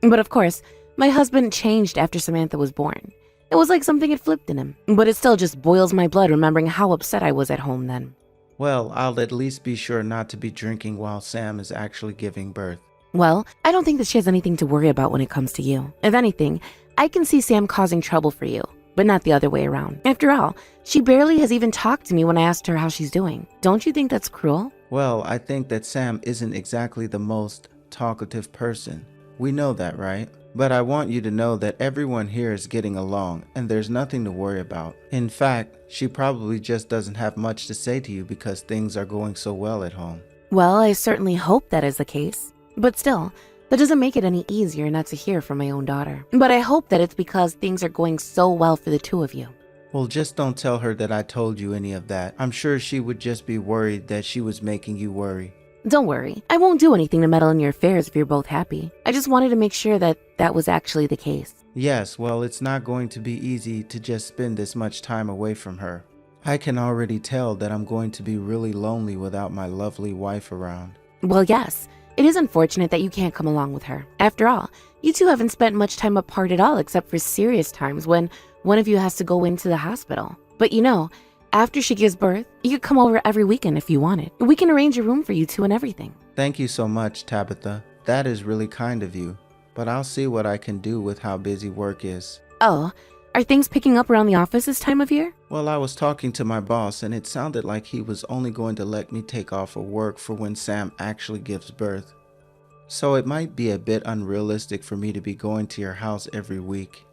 But of course, my husband changed after Samantha was born. It was like something had flipped in him, but it still just boils my blood remembering how upset I was at home then. Well, I'll at least be sure not to be drinking while Sam is actually giving birth. Well, I don't think that she has anything to worry about when it comes to you. If anything, I can see Sam causing trouble for you, but not the other way around. After all, she barely has even talked to me when I asked her how she's doing. Don't you think that's cruel? Well, I think that Sam isn't exactly the most talkative person. We know that, right? But I want you to know that everyone here is getting along and there's nothing to worry about. In fact, she probably just doesn't have much to say to you because things are going so well at home. Well, I certainly hope that is the case. But still, that doesn't make it any easier not to hear from my own daughter. But I hope that it's because things are going so well for the two of you. Well, just don't tell her that I told you any of that. I'm sure she would just be worried that she was making you worry. Don't worry, I won't do anything to meddle in your affairs if you're both happy. I just wanted to make sure that that was actually the case. Yes, well, it's not going to be easy to just spend this much time away from her. I can already tell that I'm going to be really lonely without my lovely wife around. Well, yes, it is unfortunate that you can't come along with her. After all, you two haven't spent much time apart at all except for serious times when one of you has to go into the hospital. But you know, after she gives birth, you could come over every weekend if you wanted. We can arrange a room for you two and everything. Thank you so much, Tabitha. That is really kind of you. But I'll see what I can do with how busy work is. Oh, are things picking up around the office this time of year? Well, I was talking to my boss and it sounded like he was only going to let me take off of work for when Sam actually gives birth. So it might be a bit unrealistic for me to be going to your house every week.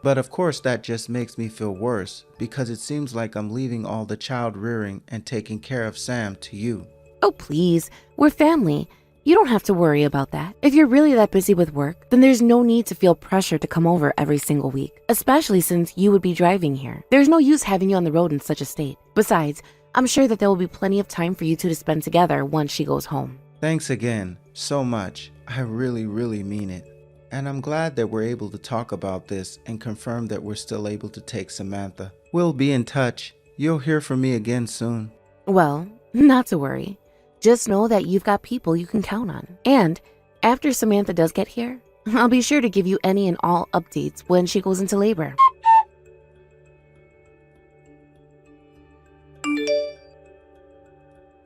But of course that just makes me feel worse because it seems like I'm leaving all the child rearing and taking care of Sam to you. Oh, please, we're family. You don't have to worry about that. If you're really that busy with work, then there's no need to feel pressure to come over every single week, especially since you would be driving here. There's no use having you on the road in such a state. Besides, I'm sure that there will be plenty of time for you two to spend together once she goes home. Thanks again, so much. I really mean it. And I'm glad that we're able to talk about this and confirm that we're still able to take Samantha. We'll be in touch. You'll hear from me again soon. Well, not to worry. Just know that you've got people you can count on. And after Samantha does get here, I'll be sure to give you any and all updates when she goes into labor.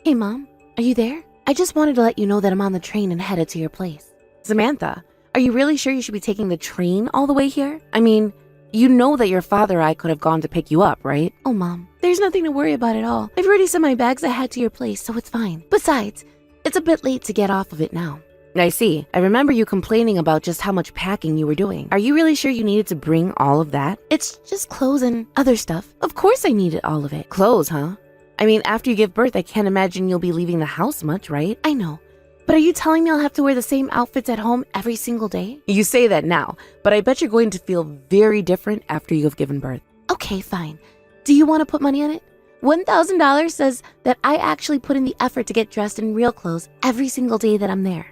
Hey, Mom, are you there? I just wanted to let you know that I'm on the train and headed to your place. Samantha, are you really sure you should be taking the train all the way here? I mean, you know that your father or I could have gone to pick you up, right? Oh, Mom, there's nothing to worry about at all. I've already sent my bags ahead to your place, so it's fine. Besides, it's a bit late to get off of it now. I see. I remember you complaining about just how much packing you were doing. Are you really sure you needed to bring all of that? It's just clothes and other stuff. Of course I needed all of it. Clothes, huh? I mean, after you give birth, I can't imagine you'll be leaving the house much, right? I know. But are you telling me I'll have to wear the same outfits at home every single day? You say that now, but I bet you're going to feel very different after you have given birth. Okay, fine. Do you want to put money on it? $1,000 says that I actually put in the effort to get dressed in real clothes every single day that I'm there.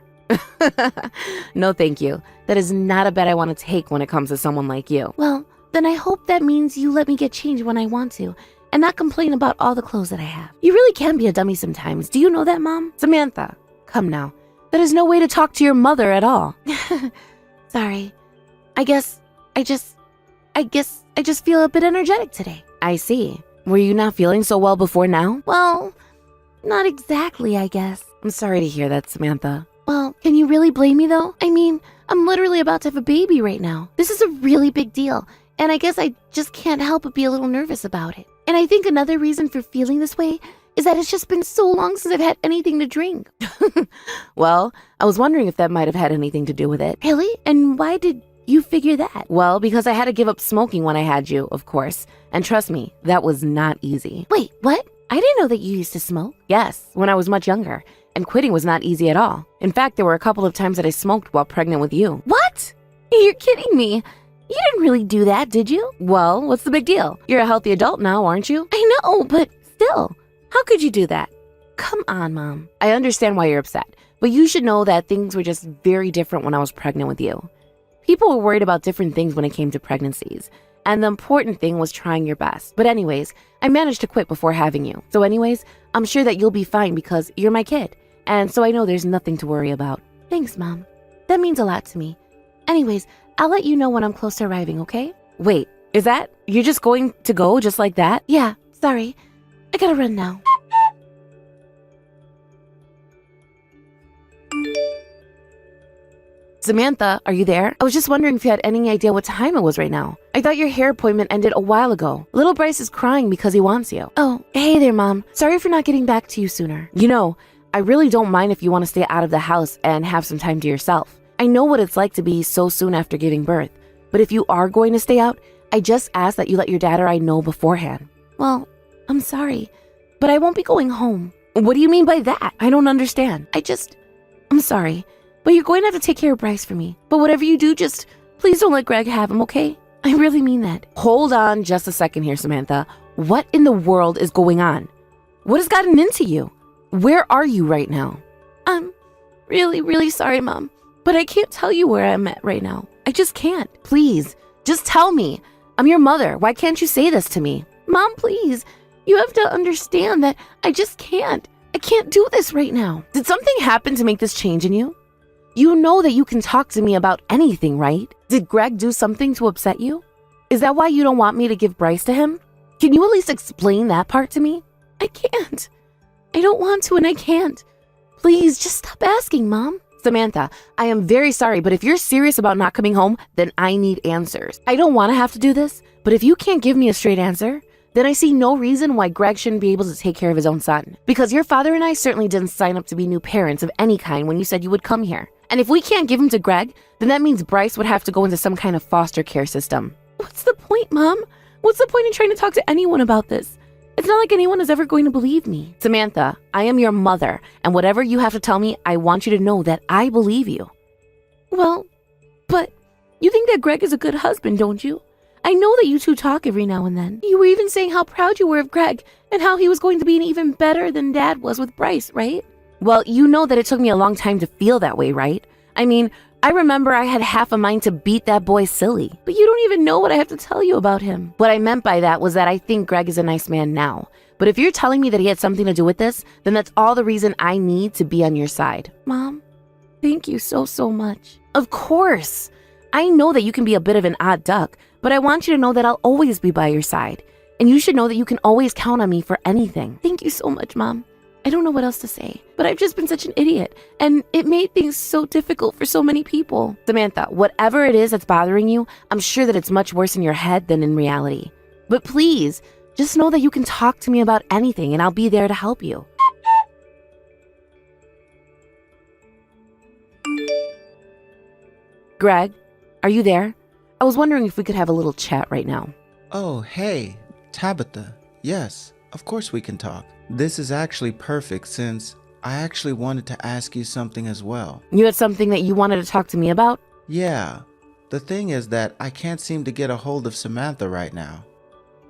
No, thank you. That is not a bet I want to take when it comes to someone like you. Well, then I hope that means you let me get changed when I want to and not complain about all the clothes that I have. You really can be a dummy sometimes. Do you know that, Mom? Samantha. Come now. That is no way to talk to your mother at all. Sorry. I just feel a bit energetic today. I see. Were you not feeling so well before now? Well, not exactly, I guess. I'm sorry to hear that, Samantha. Well, can you really blame me though? I mean, I'm literally about to have a baby right now. This is a really big deal, and I guess I just can't help but be a little nervous about it. And I think another reason for feeling this way is that it's just been so long since I've had anything to drink. Well, I was wondering if that might have had anything to do with it. Really? And why did you figure that? Well, because I had to give up smoking when I had you, of course. And trust me, that was not easy. Wait, what? I didn't know that you used to smoke. Yes, when I was much younger. And quitting was not easy at all. In fact, there were a couple of times that I smoked while pregnant with you. What? You're kidding me. You didn't really do that, did you? Well, what's the big deal? You're a healthy adult now, aren't you? I know, but still. How could you do that? Come on, Mom. I understand why you're upset, but you should know that things were just very different when I was pregnant with you. People were worried about different things when it came to pregnancies, and the important thing was trying your best. But anyways, I managed to quit before having you. So anyways, I'm sure that you'll be fine because you're my kid, and so I know there's nothing to worry about. Thanks, Mom. That means a lot to me. Anyways, I'll let you know when I'm close to arriving, okay? Wait, is that? You're just going to go just like that? Yeah, sorry. I gotta run now. Samantha, are you there? I was just wondering if you had any idea what time it was right now. I thought your hair appointment ended a while ago. Little Bryce is crying because he wants you. Oh, hey there, Mom. Sorry for not getting back to you sooner. You know, I really don't mind if you want to stay out of the house and have some time to yourself. I know what it's like to be so soon after giving birth. But if you are going to stay out, I just ask that you let your dad or I know beforehand. Well, I'm sorry, but I won't be going home. What do you mean by that? I don't understand. I'm sorry, but you're going to have to take care of Bryce for me. But whatever you do, just please don't let Greg have him, okay? I really mean that. Hold on just a second here, Samantha. What in the world is going on? What has gotten into you? Where are you right now? I'm really, really sorry, Mom, but I can't tell you where I'm at right now. I just can't. Please, just tell me. I'm your mother. Why can't you say this to me? Mom, please. You have to understand that I just can't. I can't do this right now. Did something happen to make this change in you? You know that you can talk to me about anything, right? Did Greg do something to upset you? Is that why you don't want me to give Bryce to him? Can you at least explain that part to me? I can't. I don't want to and I can't. Please, just stop asking, Mom. Samantha, I am very sorry, but if you're serious about not coming home, then I need answers. I don't want to have to do this, but if you can't give me a straight answer, then I see no reason why Greg shouldn't be able to take care of his own son. Because your father and I certainly didn't sign up to be new parents of any kind when you said you would come here. And if we can't give him to Greg, then that means Bryce would have to go into some kind of foster care system. What's the point, Mom? What's the point in trying to talk to anyone about this? It's not like anyone is ever going to believe me. Samantha, I am your mother, and whatever you have to tell me, I want you to know that I believe you. Well, but you think that Greg is a good husband, don't you? I know that you two talk every now and then. You were even saying how proud you were of Greg and how he was going to be even better than Dad was with Bryce, right? Well, you know that it took me a long time to feel that way, right? I mean, I remember I had half a mind to beat that boy silly. But you don't even know what I have to tell you about him. What I meant by that was that I think Greg is a nice man now. But if you're telling me that he had something to do with this, then that's all the reason I need to be on your side. Mom, thank you so, so much. Of course. I know that you can be a bit of an odd duck, but I want you to know that I'll always be by your side. And you should know that you can always count on me for anything. Thank you so much, Mom. I don't know what else to say, but I've just been such an idiot, and it made things so difficult for so many people. Samantha, whatever it is that's bothering you, I'm sure that it's much worse in your head than in reality. But please, just know that you can talk to me about anything, and I'll be there to help you. Greg, are you there? I was wondering if we could have a little chat right now. Oh, hey, Tabitha. Yes, of course we can talk. This is actually perfect since I actually wanted to ask you something as well. You had something that you wanted to talk to me about? Yeah. The thing is that I can't seem to get a hold of Samantha right now.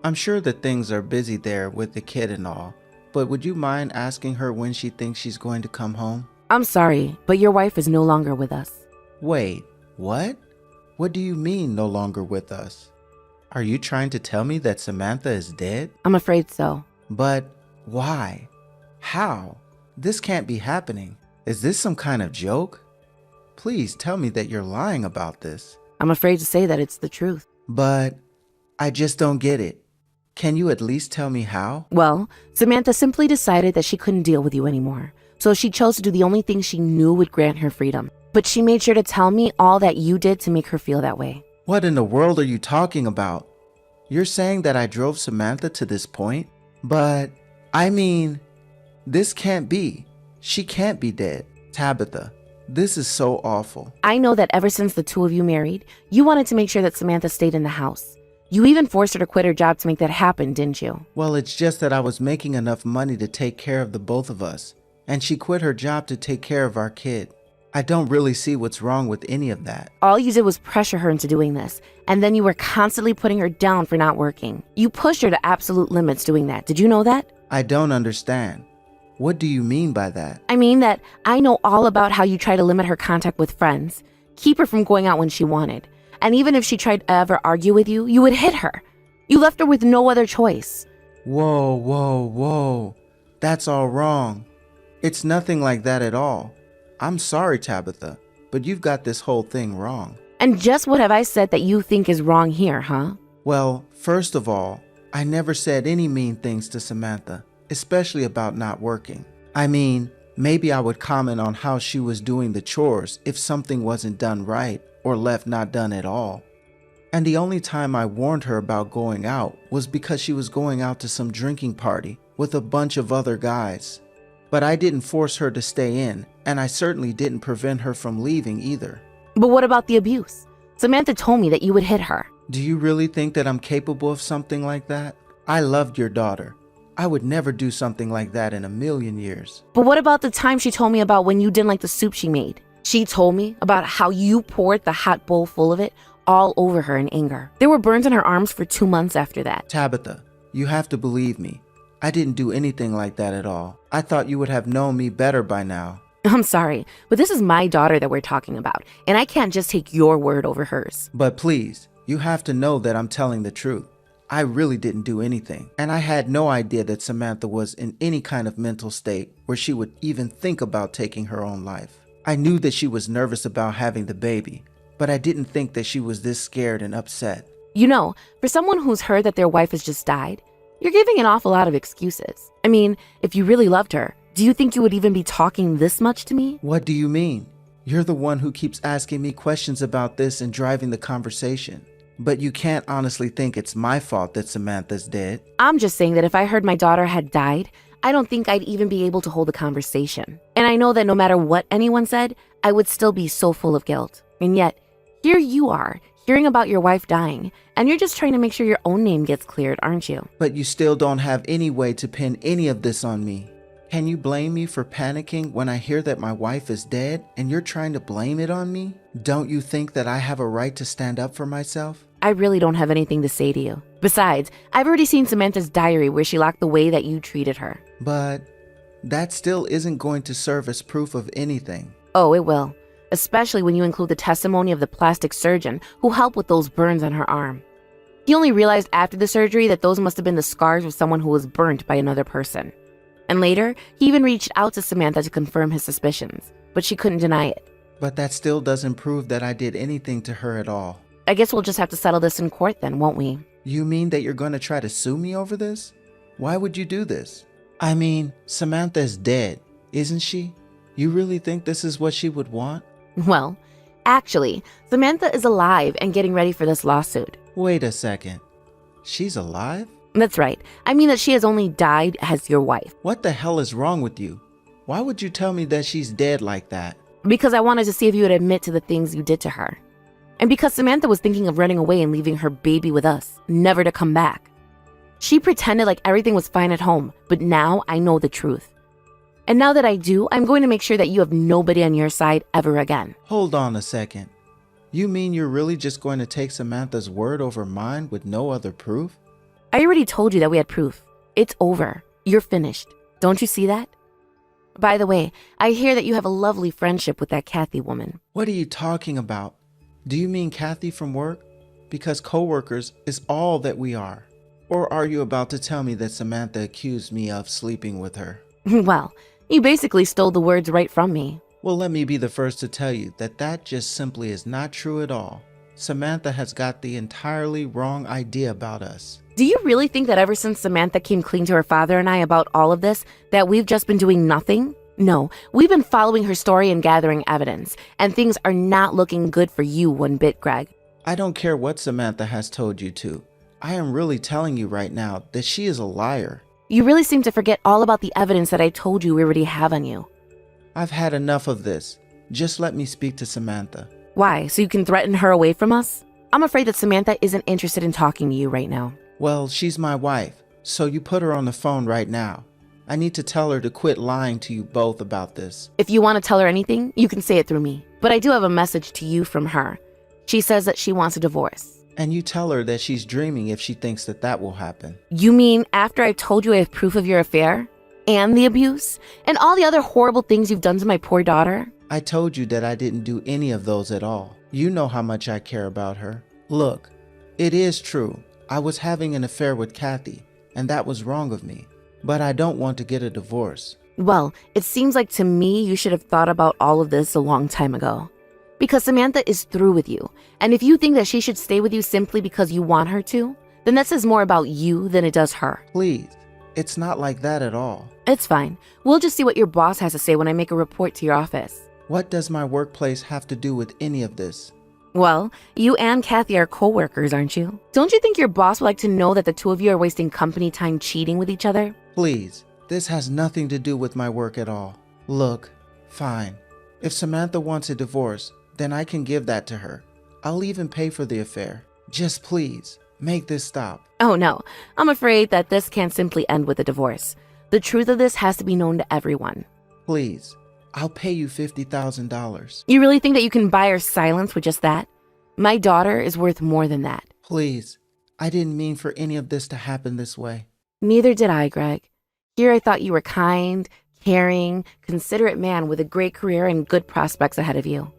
I'm sure that things are busy there with the kid and all, but would you mind asking her when she thinks she's going to come home? I'm sorry, but your wife is no longer with us. Wait, what? What do you mean no longer with us? Are you trying to tell me that Samantha is dead? I'm afraid so. But why? How? This can't be happening. Is this some kind of joke? Please tell me that you're lying about this. I'm afraid to say that it's the truth. But I just don't get it. Can you at least tell me how? Well, Samantha simply decided that she couldn't deal with you anymore. So she chose to do the only thing she knew would grant her freedom. But she made sure to tell me all that you did to make her feel that way. What in the world are you talking about? You're saying that I drove Samantha to this point? But, I mean, this can't be. She can't be dead. Tabitha, this is so awful. I know that ever since the two of you married, you wanted to make sure that Samantha stayed in the house. You even forced her to quit her job to make that happen, didn't you? Well, it's just that I was making enough money to take care of the both of us, and she quit her job to take care of our kid. I don't really see what's wrong with any of that. All you did was pressure her into doing this, and then you were constantly putting her down for not working. You pushed her to absolute limits doing that. Did you know that? I don't understand. What do you mean by that? I mean that I know all about how you try to limit her contact with friends, keep her from going out when she wanted, and even if she tried to ever argue with you, you would hit her. You left her with no other choice. Whoa. That's all wrong. It's nothing like that at all. I'm sorry, Tabitha, but you've got this whole thing wrong. And just what have I said that you think is wrong here, huh? Well, first of all, I never said any mean things to Samantha, especially about not working. I mean, maybe I would comment on how she was doing the chores if something wasn't done right or left not done at all. And the only time I warned her about going out was because she was going out to some drinking party with a bunch of other guys. But I didn't force her to stay in, and I certainly didn't prevent her from leaving either. But what about the abuse? Samantha told me that you would hit her. Do you really think that I'm capable of something like that? I loved your daughter. I would never do something like that in a million years. But what about the time she told me about when you didn't like the soup she made? She told me about how you poured the hot bowl full of it all over her in anger. There were burns on her arms for 2 months after that. Tabitha, you have to believe me. I didn't do anything like that at all. I thought you would have known me better by now. I'm sorry, but this is my daughter that we're talking about, and I can't just take your word over hers. But please, you have to know that I'm telling the truth. I really didn't do anything, and I had no idea that Samantha was in any kind of mental state where she would even think about taking her own life. I knew that she was nervous about having the baby, but I didn't think that she was this scared and upset. You know, for someone who's heard that their wife has just died, you're giving an awful lot of excuses. I mean, if you really loved her, do you think you would even be talking this much to me? What do you mean? You're the one who keeps asking me questions about this and driving the conversation. But you can't honestly think it's my fault that Samantha's dead. I'm just saying that if I heard my daughter had died, I don't think I'd even be able to hold a conversation. And I know that no matter what anyone said, I would still be so full of guilt. And yet, here you are, hearing about your wife dying, and you're just trying to make sure your own name gets cleared, aren't you? But you still don't have any way to pin any of this on me. Can you blame me for panicking when I hear that my wife is dead and you're trying to blame it on me? Don't you think that I have a right to stand up for myself? I really don't have anything to say to you. Besides, I've already seen Samantha's diary where she locked the way that you treated her. But that still isn't going to serve as proof of anything. Oh, it will. Especially when you include the testimony of the plastic surgeon who helped with those burns on her arm. He only realized after the surgery that those must have been the scars of someone who was burnt by another person. And later, he even reached out to Samantha to confirm his suspicions, but she couldn't deny it. But that still doesn't prove that I did anything to her at all. I guess we'll just have to settle this in court then, won't we? You mean that you're going to try to sue me over this? Why would you do this? I mean, Samantha is dead, isn't she? You really think this is what she would want? Well, actually, Samantha is alive and getting ready for this lawsuit. Wait a second. She's alive? That's right. I mean that she has only died as your wife. What the hell is wrong with you? Why would you tell me that she's dead like that? Because I wanted to see if you would admit to the things you did to her. And because Samantha was thinking of running away and leaving her baby with us, never to come back. She pretended like everything was fine at home, but now I know the truth. And now that I do, I'm going to make sure that you have nobody on your side ever again. Hold on a second. You mean you're really just going to take Samantha's word over mine with no other proof? I already told you that we had proof. It's over. You're finished. Don't you see that? By the way, I hear that you have a lovely friendship with that Kathy woman. What are you talking about? Do you mean Kathy from work? Because co-workers is all that we are. Or are you about to tell me that Samantha accused me of sleeping with her? Well, you basically stole the words right from me. Well, let me be the first to tell you that that just simply is not true at all. Samantha has got the entirely wrong idea about us. Do you really think that ever since Samantha came clean to her father and I about all of this, that we've just been doing nothing? No, we've been following her story and gathering evidence, and things are not looking good for you one bit, Greg. I don't care what Samantha has told you to. I am really telling you right now that she is a liar. You really seem to forget all about the evidence that I told you we already have on you. I've had enough of this. Just let me speak to Samantha. Why? So you can threaten her away from us? I'm afraid that Samantha isn't interested in talking to you right now. Well, she's my wife, so you put her on the phone right now. I need to tell her to quit lying to you both about this. If you want to tell her anything, you can say it through me. But I do have a message to you from her. She says that she wants a divorce. And you tell her that she's dreaming if she thinks that that will happen. You mean after I've told you I have proof of your affair? And the abuse? And all the other horrible things you've done to my poor daughter? I told you that I didn't do any of those at all. You know how much I care about her. Look, it is true. I was having an affair with Kathy, and that was wrong of me. But I don't want to get a divorce. Well, it seems like to me you should have thought about all of this a long time ago. Because Samantha is through with you. And if you think that she should stay with you simply because you want her to, then that says more about you than it does her. Please, it's not like that at all. It's fine. We'll just see what your boss has to say when I make a report to your office. What does my workplace have to do with any of this? Well, you and Kathy are co-workers, aren't you? Don't you think your boss would like to know that the two of you are wasting company time cheating with each other? Please, this has nothing to do with my work at all. Look, fine. If Samantha wants a divorce, then I can give that to her. I'll even pay for the affair. Just please, make this stop. Oh no, I'm afraid that this can't simply end with a divorce. The truth of this has to be known to everyone. Please, I'll pay you $50,000. You really think that you can buy her silence with just that? My daughter is worth more than that. Please, I didn't mean for any of this to happen this way. Neither did I, Greg. Here I thought you were kind, caring, considerate man with a great career and good prospects ahead of you.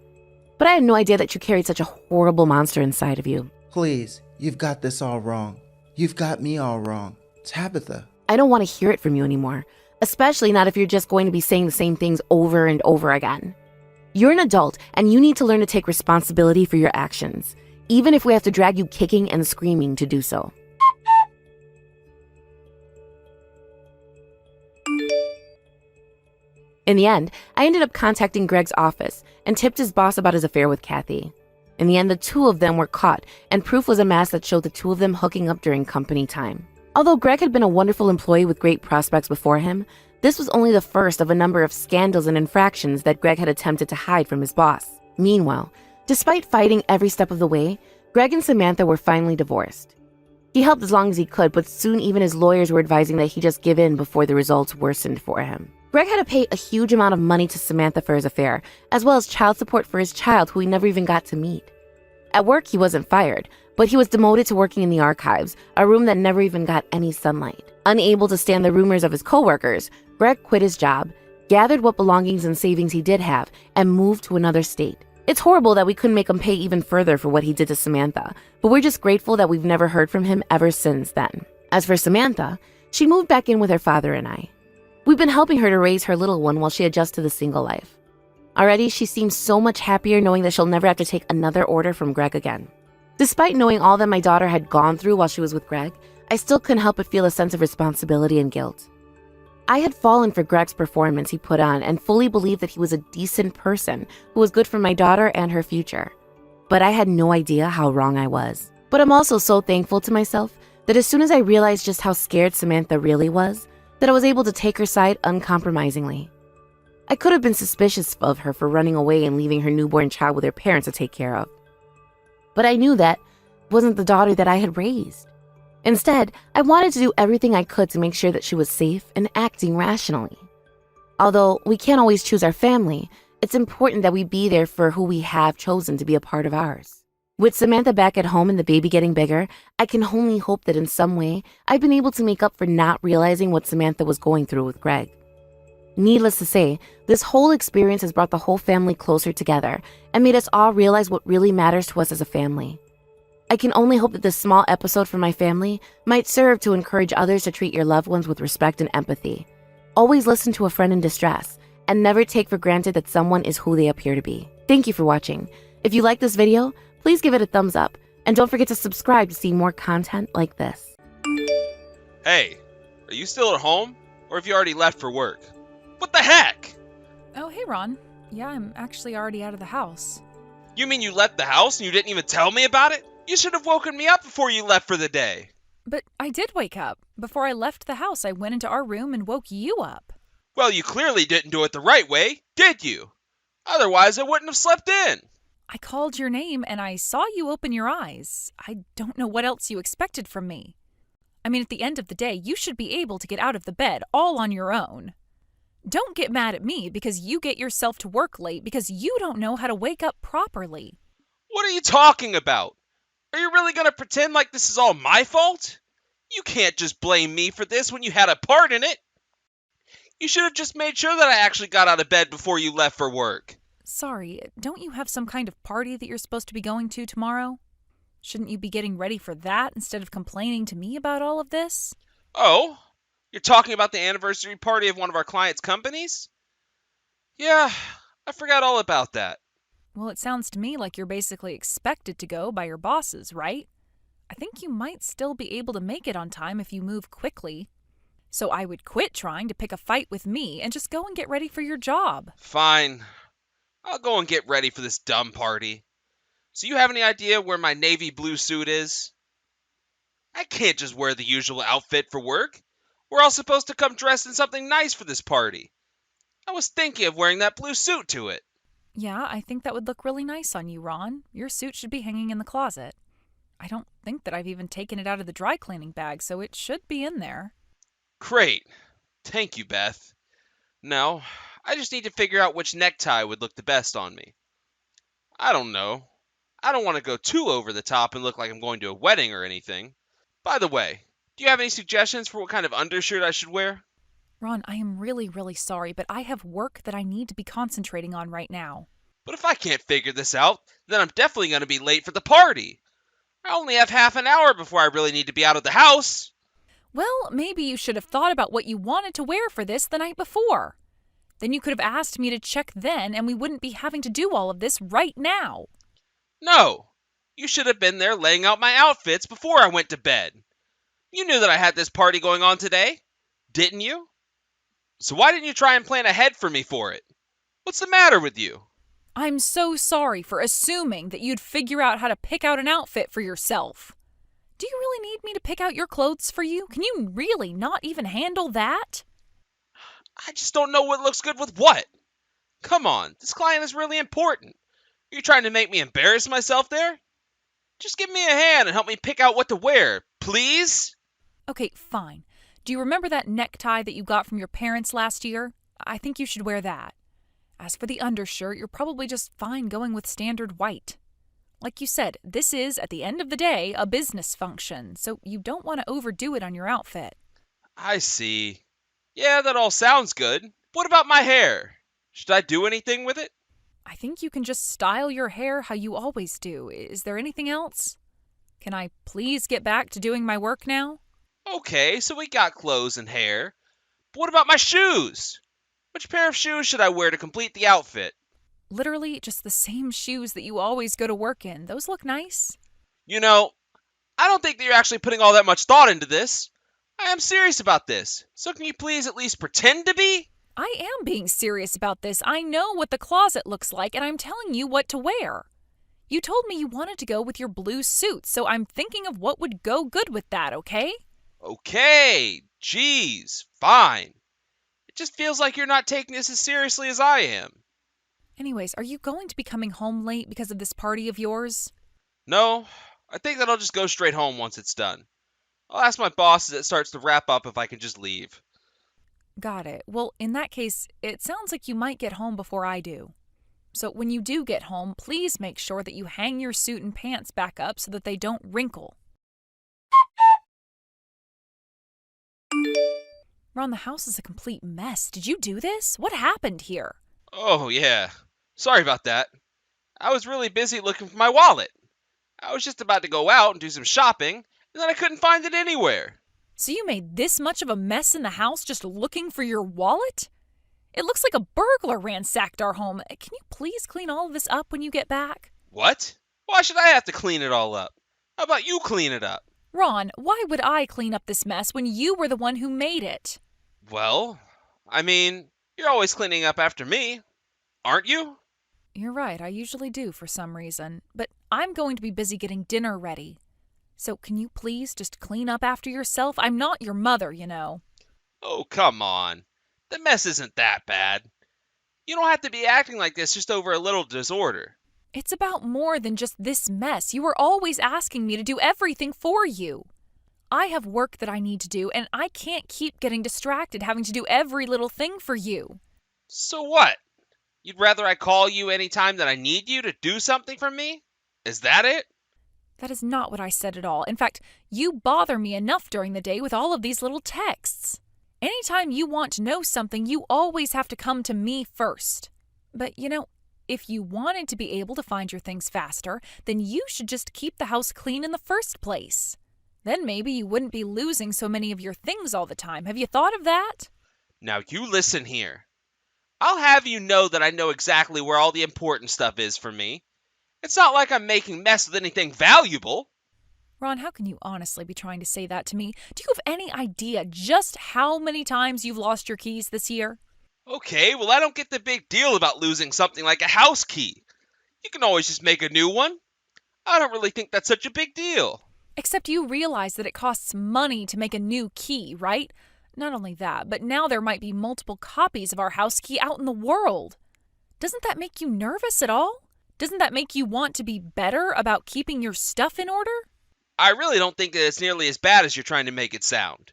But I had no idea that you carried such a horrible monster inside of you. Please, you've got this all wrong. You've got me all wrong. Tabitha. I don't want to hear it from you anymore, especially not if you're just going to be saying the same things over and over again. You're an adult, and you need to learn to take responsibility for your actions, even if we have to drag you kicking and screaming to do so. In the end, I ended up contacting Greg's office and tipped his boss about his affair with Kathy. In the end, the two of them were caught, and proof was amassed that showed the two of them hooking up during company time. Although Greg had been a wonderful employee with great prospects before him, this was only the first of a number of scandals and infractions that Greg had attempted to hide from his boss. Meanwhile, despite fighting every step of the way, Greg and Samantha were finally divorced. He helped as long as he could, but soon even his lawyers were advising that he just give in before the results worsened for him. Greg had to pay a huge amount of money to Samantha for his affair, as well as child support for his child who he never even got to meet. At work, he wasn't fired, but he was demoted to working in the archives, a room that never even got any sunlight. Unable to stand the rumors of his coworkers, Greg quit his job, gathered what belongings and savings he did have, and moved to another state. It's horrible that we couldn't make him pay even further for what he did to Samantha, but we're just grateful that we've never heard from him ever since then. As for Samantha, she moved back in with her father and I. We've been helping her to raise her little one while she adjusts to the single life. Already, she seems so much happier knowing that she'll never have to take another order from Greg again. Despite knowing all that my daughter had gone through while she was with Greg, I still couldn't help but feel a sense of responsibility and guilt. I had fallen for Greg's performance he put on and fully believed that he was a decent person who was good for my daughter and her future. But I had no idea how wrong I was. But I'm also so thankful to myself that as soon as I realized just how scared Samantha really was, that I was able to take her side uncompromisingly. I could have been suspicious of her for running away and leaving her newborn child with her parents to take care of. But I knew that wasn't the daughter that I had raised. Instead, I wanted to do everything I could to make sure that she was safe and acting rationally. Although we can't always choose our family, it's important that we be there for who we have chosen to be a part of ours. With Samantha back at home and the baby getting bigger, I can only hope that in some way, I've been able to make up for not realizing what Samantha was going through with Greg. Needless to say, this whole experience has brought the whole family closer together and made us all realize what really matters to us as a family. I can only hope that this small episode from my family might serve to encourage others to treat your loved ones with respect and empathy. Always listen to a friend in distress, and never take for granted that someone is who they appear to be. Thank you for watching. If you like this video, please give it a thumbs up, and don't forget to subscribe to see more content like this. Hey, are you still at home? Or have you already left for work? What the heck? Oh, hey, Ron. Yeah, I'm actually already out of the house. You mean you left the house and you didn't even tell me about it? You should have woken me up before you left for the day. But I did wake up. Before I left the house, I went into our room and woke you up. Well, you clearly didn't do it the right way, did you? Otherwise, I wouldn't have slept in. I called your name and I saw you open your eyes. I don't know what else you expected from me. I mean, at the end of the day, you should be able to get out of the bed all on your own. Don't get mad at me because you get yourself to work late because you don't know how to wake up properly. What are you talking about? Are you really going to pretend like this is all my fault? You can't just blame me for this when you had a part in it. You should have just made sure that I actually got out of bed before you left for work. Sorry, don't you have some kind of party that you're supposed to be going to tomorrow? Shouldn't you be getting ready for that instead of complaining to me about all of this? Oh, you're talking about the anniversary party of one of our clients' companies? Yeah, I forgot all about that. Well, it sounds to me like you're basically expected to go by your bosses, right? I think you might still be able to make it on time if you move quickly. So I would quit trying to pick a fight with me and just go and get ready for your job. Fine. I'll go and get ready for this dumb party. So you have any idea where my navy blue suit is? I can't just wear the usual outfit for work. We're all supposed to come dressed in something nice for this party. I was thinking of wearing that blue suit to it. Yeah, I think that would look really nice on you, Ron. Your suit should be hanging in the closet. I don't think that I've even taken it out of the dry cleaning bag, so it should be in there. Great. Thank you, Beth. Now, I just need to figure out which necktie would look the best on me. I don't know. I don't want to go too over the top and look like I'm going to a wedding or anything. By the way, do you have any suggestions for what kind of undershirt I should wear? Ron, I am really, really sorry, but I have work that I need to be concentrating on right now. But if I can't figure this out, then I'm definitely going to be late for the party. I only have half an hour before I really need to be out of the house. Well, maybe you should have thought about what you wanted to wear for this the night before. Then you could have asked me to check then, and we wouldn't be having to do all of this right now. No, you should have been there laying out my outfits before I went to bed. You knew that I had this party going on today, didn't you? So why didn't you try and plan ahead for me for it? What's the matter with you? I'm so sorry for assuming that you'd figure out how to pick out an outfit for yourself. Do you really need me to pick out your clothes for you? Can you really not even handle that? I just don't know what looks good with what. Come on, this client is really important. Are you trying to make me embarrass myself there? Just give me a hand and help me pick out what to wear, please? Okay, fine. Do you remember that necktie that you got from your parents last year? I think you should wear that. As for the undershirt, you're probably just fine going with standard white. Like you said, this is, at the end of the day, a business function, so you don't want to overdo it on your outfit. I see. Yeah, that all sounds good. What about my hair? Should I do anything with it? I think you can just style your hair how you always do. Is there anything else? Can I please get back to doing my work now? Okay, so we got clothes and hair. But what about my shoes? Which pair of shoes should I wear to complete the outfit? Literally just the same shoes that you always go to work in. Those look nice. You know, I don't think that you're actually putting all that much thought into this. I am serious about this. So can you please at least pretend to be? I am being serious about this. I know what the closet looks like, and I'm telling you what to wear. You told me you wanted to go with your blue suit, so I'm thinking of what would go good with that, okay? Okay, geez, fine. It just feels like you're not taking this as seriously as I am. Anyways, are you going to be coming home late because of this party of yours? No, I think that I'll just go straight home once it's done. I'll ask my boss as it starts to wrap up if I can just leave. Got it. Well, in that case, it sounds like you might get home before I do. So when you do get home, please make sure that you hang your suit and pants back up so that they don't wrinkle. Ron, the house is a complete mess. Did you do this? What happened here? Oh, yeah. Sorry about that. I was really busy looking for my wallet. I was just about to go out and do some shopping, and then I couldn't find it anywhere. So you made this much of a mess in the house just looking for your wallet? It looks like a burglar ransacked our home. Can you please clean all of this up when you get back? What? Why should I have to clean it all up? How about you clean it up? Ron, why would I clean up this mess when you were the one who made it? Well, I mean, you're always cleaning up after me, aren't you? You're right, I usually do for some reason. But I'm going to be busy getting dinner ready. So can you please just clean up after yourself? I'm not your mother, you know. Oh, come on. The mess isn't that bad. You don't have to be acting like this just over a little disorder. It's about more than just this mess. You are always asking me to do everything for you. I have work that I need to do, and I can't keep getting distracted having to do every little thing for you. So what? You'd rather I call you any time that I need you to do something for me? Is that it? That is not what I said at all. In fact, you bother me enough during the day with all of these little texts. Anytime you want to know something, you always have to come to me first. But, you know, if you wanted to be able to find your things faster, then you should just keep the house clean in the first place. Then maybe you wouldn't be losing so many of your things all the time. Have you thought of that? Now you listen here. I'll have you know that I know exactly where all the important stuff is for me. It's not like I'm making mess with anything valuable. Ron, how can you honestly be trying to say that to me? Do you have any idea just how many times you've lost your keys this year? Okay, well I don't get the big deal about losing something like a house key. You can always just make a new one. I don't really think that's such a big deal. Except you realize that it costs money to make a new key, right? Not only that, but now there might be multiple copies of our house key out in the world. Doesn't that make you nervous at all? Doesn't that make you want to be better about keeping your stuff in order? I really don't think that it's nearly as bad as you're trying to make it sound.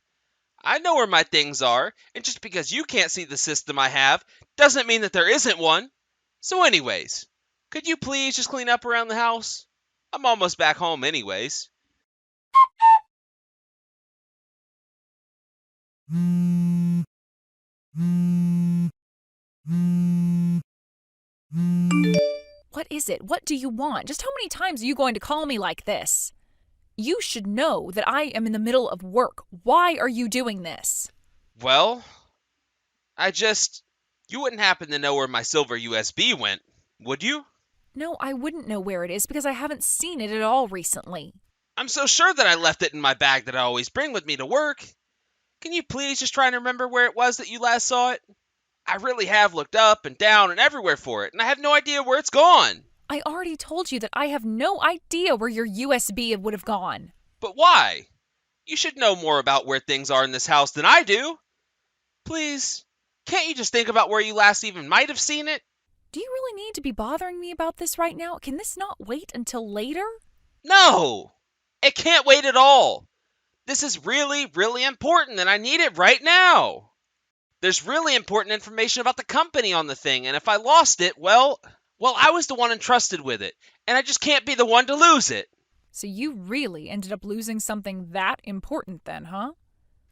I know where my things are, and just because you can't see the system I have doesn't mean that there isn't one. So anyways, could you please just clean up around the house? I'm almost back home anyways. What is it? What do you want? Just how many times are you going to call me like this? You should know that I am in the middle of work. Why are you doing this? Well, you wouldn't happen to know where my silver USB went, would you? No, I wouldn't know where it is because I haven't seen it at all recently. I'm so sure that I left it in my bag that I always bring with me to work. Can you please just try and remember where it was that you last saw it? I really have looked up and down and everywhere for it, and I have no idea where it's gone. I already told you that I have no idea where your USB would have gone. But why? You should know more about where things are in this house than I do. Please, can't you just think about where you last even might have seen it? Do you really need to be bothering me about this right now? Can this not wait until later? No! It can't wait at all. This is really, really important, and I need it right now. There's really important information about the company on the thing, and if I lost it, well, I was the one entrusted with it, and I just can't be the one to lose it. So you really ended up losing something that important then, huh?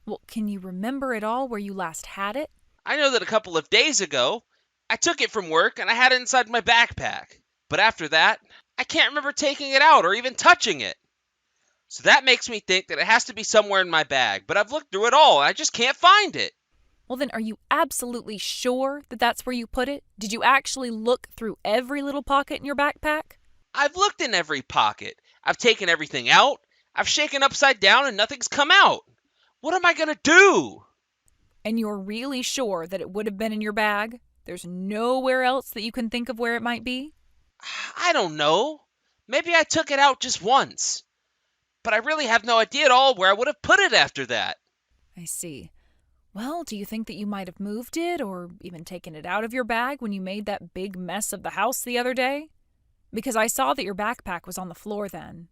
Well, can you remember at all where you last had it? I know that a couple of days ago, I took it from work and I had it inside my backpack. But after that, I can't remember taking it out or even touching it. So that makes me think that it has to be somewhere in my bag, but I've looked through it all and I just can't find it. Well, then are you absolutely sure that that's where you put it? Did you actually look through every little pocket in your backpack? I've looked in every pocket. I've taken everything out. I've shaken upside down and nothing's come out. What am I going to do? And you're really sure that it would have been in your bag? There's nowhere else that you can think of where it might be? I don't know. Maybe I took it out just once. But I really have no idea at all where I would have put it after that. I see. Well, do you think that you might have moved it or even taken it out of your bag when you made that big mess of the house the other day? Because I saw that your backpack was on the floor then.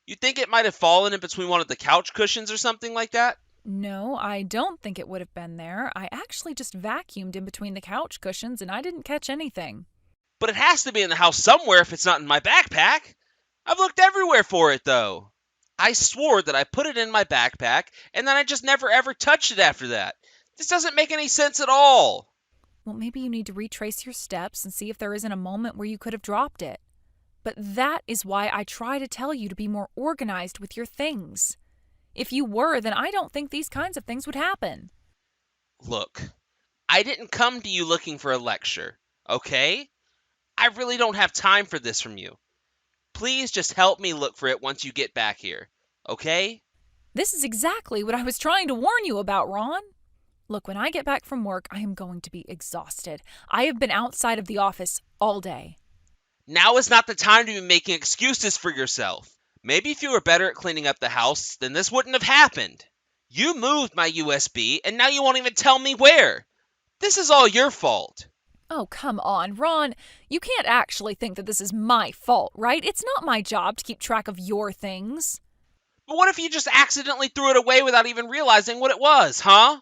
You think it might have fallen in between one of the couch cushions or something like that? No, I don't think it would have been there. I actually just vacuumed in between the couch cushions and I didn't catch anything. But it has to be in the house somewhere if it's not in my backpack. I've looked everywhere for it, though. I swore that I put it in my backpack, and then I just never ever touched it after that. This doesn't make any sense at all. Well, maybe you need to retrace your steps and see if there isn't a moment where you could have dropped it. But that is why I try to tell you to be more organized with your things. If you were, then I don't think these kinds of things would happen. Look, I didn't come to you looking for a lecture, okay? I really don't have time for this from you. Please just help me look for it once you get back here, okay? This is exactly what I was trying to warn you about, Ron. Look, when I get back from work, I am going to be exhausted. I have been outside of the office all day. Now is not the time to be making excuses for yourself. Maybe if you were better at cleaning up the house, then this wouldn't have happened. You moved my USB, and now you won't even tell me where. This is all your fault. Oh, come on, Ron. You can't actually think that this is my fault, right? It's not my job to keep track of your things. But what if you just accidentally threw it away without even realizing what it was, huh?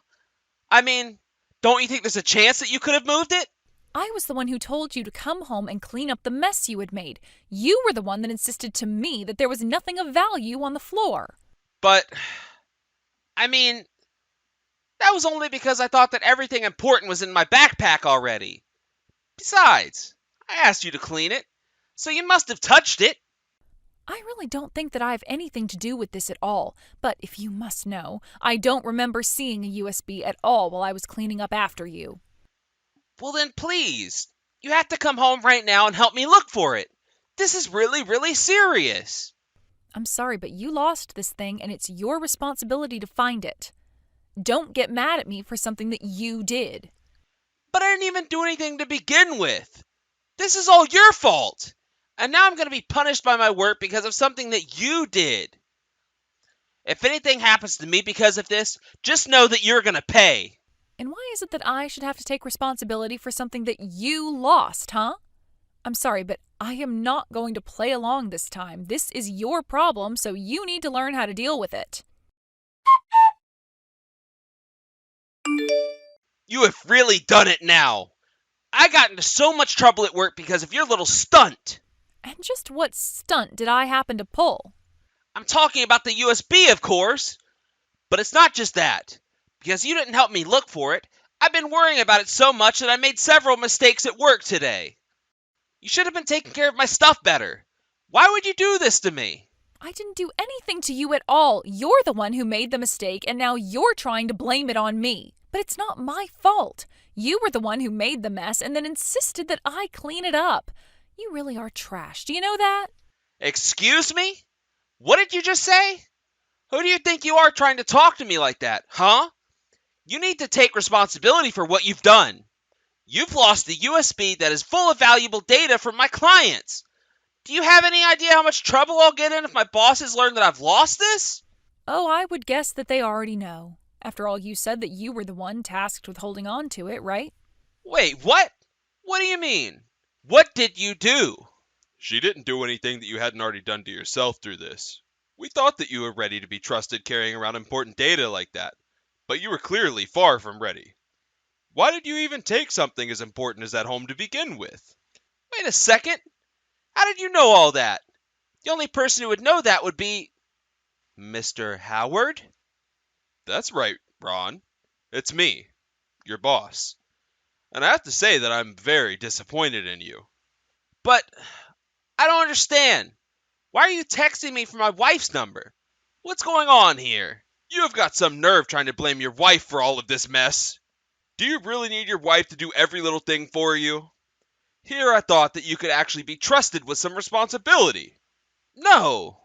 I mean, don't you think there's a chance that you could have moved it? I was the one who told you to come home and clean up the mess you had made. You were the one that insisted to me that there was nothing of value on the floor. But, I mean, that was only because I thought that everything important was in my backpack already. Besides, I asked you to clean it, so you must have touched it. I really don't think that I have anything to do with this at all, but if you must know, I don't remember seeing a USB at all while I was cleaning up after you. Well then please, you have to come home right now and help me look for it. This is really, really serious. I'm sorry, but you lost this thing and it's your responsibility to find it. Don't get mad at me for something that you did. But I didn't even do anything to begin with. This is all your fault. And now I'm going to be punished by my work because of something that you did. If anything happens to me because of this, just know that you're going to pay. And why is it that I should have to take responsibility for something that you lost, huh? I'm sorry, but I am not going to play along this time. This is your problem, so you need to learn how to deal with it. You have really done it now. I got into so much trouble at work because of your little stunt. And just what stunt did I happen to pull? I'm talking about the USB, of course. But it's not just that. Because you didn't help me look for it, I've been worrying about it so much that I made several mistakes at work today. You should have been taking care of my stuff better. Why would you do this to me? I didn't do anything to you at all. You're the one who made the mistake, and now you're trying to blame it on me. But it's not my fault. You were the one who made the mess and then insisted that I clean it up. You really are trash. Do you know that? Excuse me? What did you just say? Who do you think you are trying to talk to me like that, huh? You need to take responsibility for what you've done. You've lost the USB that is full of valuable data from my clients. Do you have any idea how much trouble I'll get in if my bosses learn that I've lost this? Oh, I would guess that they already know. After all, you said that you were the one tasked with holding on to it, right? Wait, what? What do you mean? What did you do? She didn't do anything that you hadn't already done to yourself through this. We thought that you were ready to be trusted carrying around important data like that, but you were clearly far from ready. Why did you even take something as important as that home to begin with? Wait a second. How did you know all that? The only person who would know that would be Mr. Howard? That's right, Ron. It's me, your boss. And I have to say that I'm very disappointed in you. But I don't understand. Why are you texting me from my wife's number? What's going on here? You have got some nerve trying to blame your wife for all of this mess. Do you really need your wife to do every little thing for you? Here I thought that you could actually be trusted with some responsibility. No.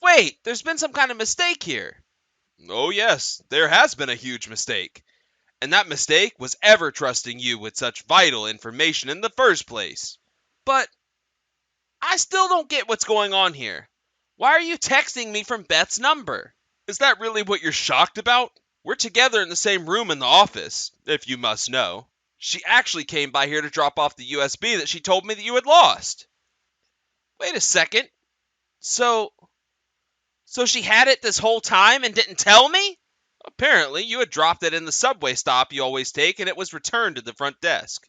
Wait, there's been some kind of mistake here. Oh yes, there has been a huge mistake. And that mistake was ever trusting you with such vital information in the first place. But I still don't get what's going on here. Why are you texting me from Beth's number? Is that really what you're shocked about? We're together in the same room in the office, if you must know. She actually came by here to drop off the USB that she told me that you had lost. Wait a second. So she had it this whole time and didn't tell me? Apparently, you had dropped it in the subway stop you always take and it was returned to the front desk.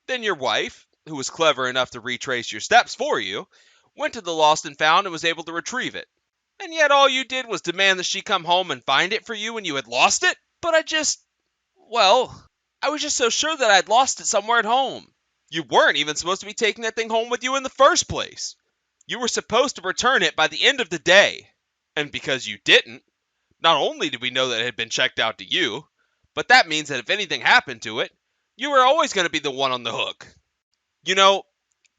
Then your wife, who was clever enough to retrace your steps for you, went to the lost and found and was able to retrieve it. And yet all you did was demand that she come home and find it for you when you had lost it? But I was just so sure that I'd lost it somewhere at home. You weren't even supposed to be taking that thing home with you in the first place. You were supposed to return it by the end of the day. And because you didn't, not only did we know that it had been checked out to you, but that means that if anything happened to it, you were always going to be the one on the hook. You know,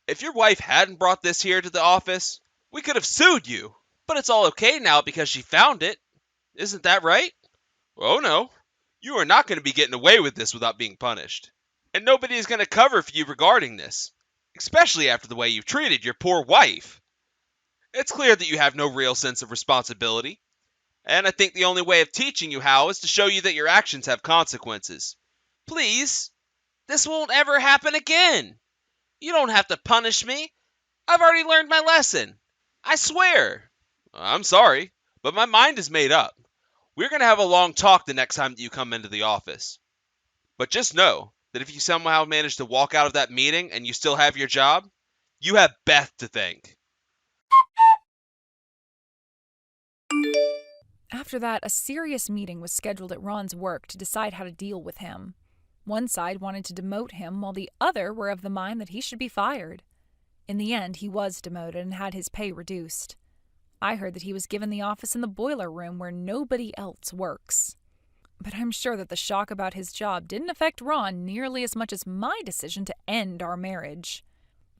if your wife hadn't brought this here to the office, we could have sued you. But it's all okay now because she found it. Isn't that right? Oh no, you are not going to be getting away with this without being punished. And nobody is going to cover for you regarding this. especially after the way you've treated your poor wife. It's clear that you have no real sense of responsibility, and I think the only way of teaching you how is to show you that your actions have consequences. Please, this won't ever happen again. You don't have to punish me. I've already learned my lesson. I swear. I'm sorry, but my mind is made up. We're going to have a long talk the next time that you come into the office. But just know that if you somehow manage to walk out of that meeting and you still have your job, you have Beth to thank. After that, a serious meeting was scheduled at Ron's work to decide how to deal with him. One side wanted to demote him, while the other were of the mind that he should be fired. In the end, he was demoted and had his pay reduced. I heard that he was given the office in the boiler room where nobody else works. But I'm sure that the shock about his job didn't affect Ron nearly as much as my decision to end our marriage.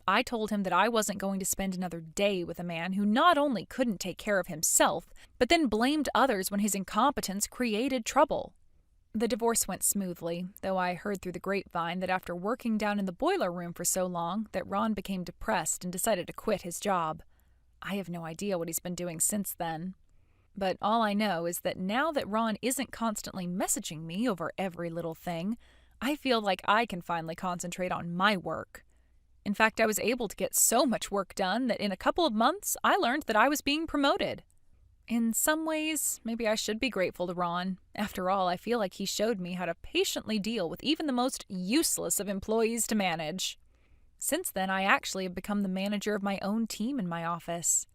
I told him that I wasn't going to spend another day with a man who not only couldn't take care of himself, but then blamed others when his incompetence created trouble. The divorce went smoothly, though I heard through the grapevine that after working down in the boiler room for so long, that Ron became depressed and decided to quit his job. I have no idea what he's been doing since then. But all I know is that now that Ron isn't constantly messaging me over every little thing, I feel like I can finally concentrate on my work. In fact, I was able to get so much work done that in a couple of months, I learned that I was being promoted. In some ways, maybe I should be grateful to Ron. After all, I feel like he showed me how to patiently deal with even the most useless of employees to manage. Since then, I actually have become the manager of my own team in my office.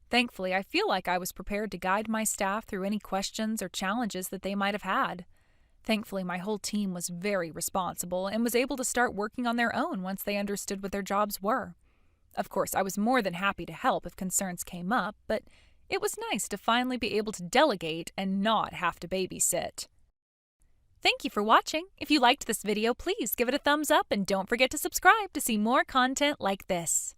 Thankfully, I feel like I was prepared to guide my staff through any questions or challenges that they might have had. Thankfully, my whole team was very responsible and was able to start working on their own once they understood what their jobs were. Of course, I was more than happy to help if concerns came up, but it was nice to finally be able to delegate and not have to babysit. Thank you for watching. If you liked this video, please give it a thumbs up and don't forget to subscribe to see more content like this.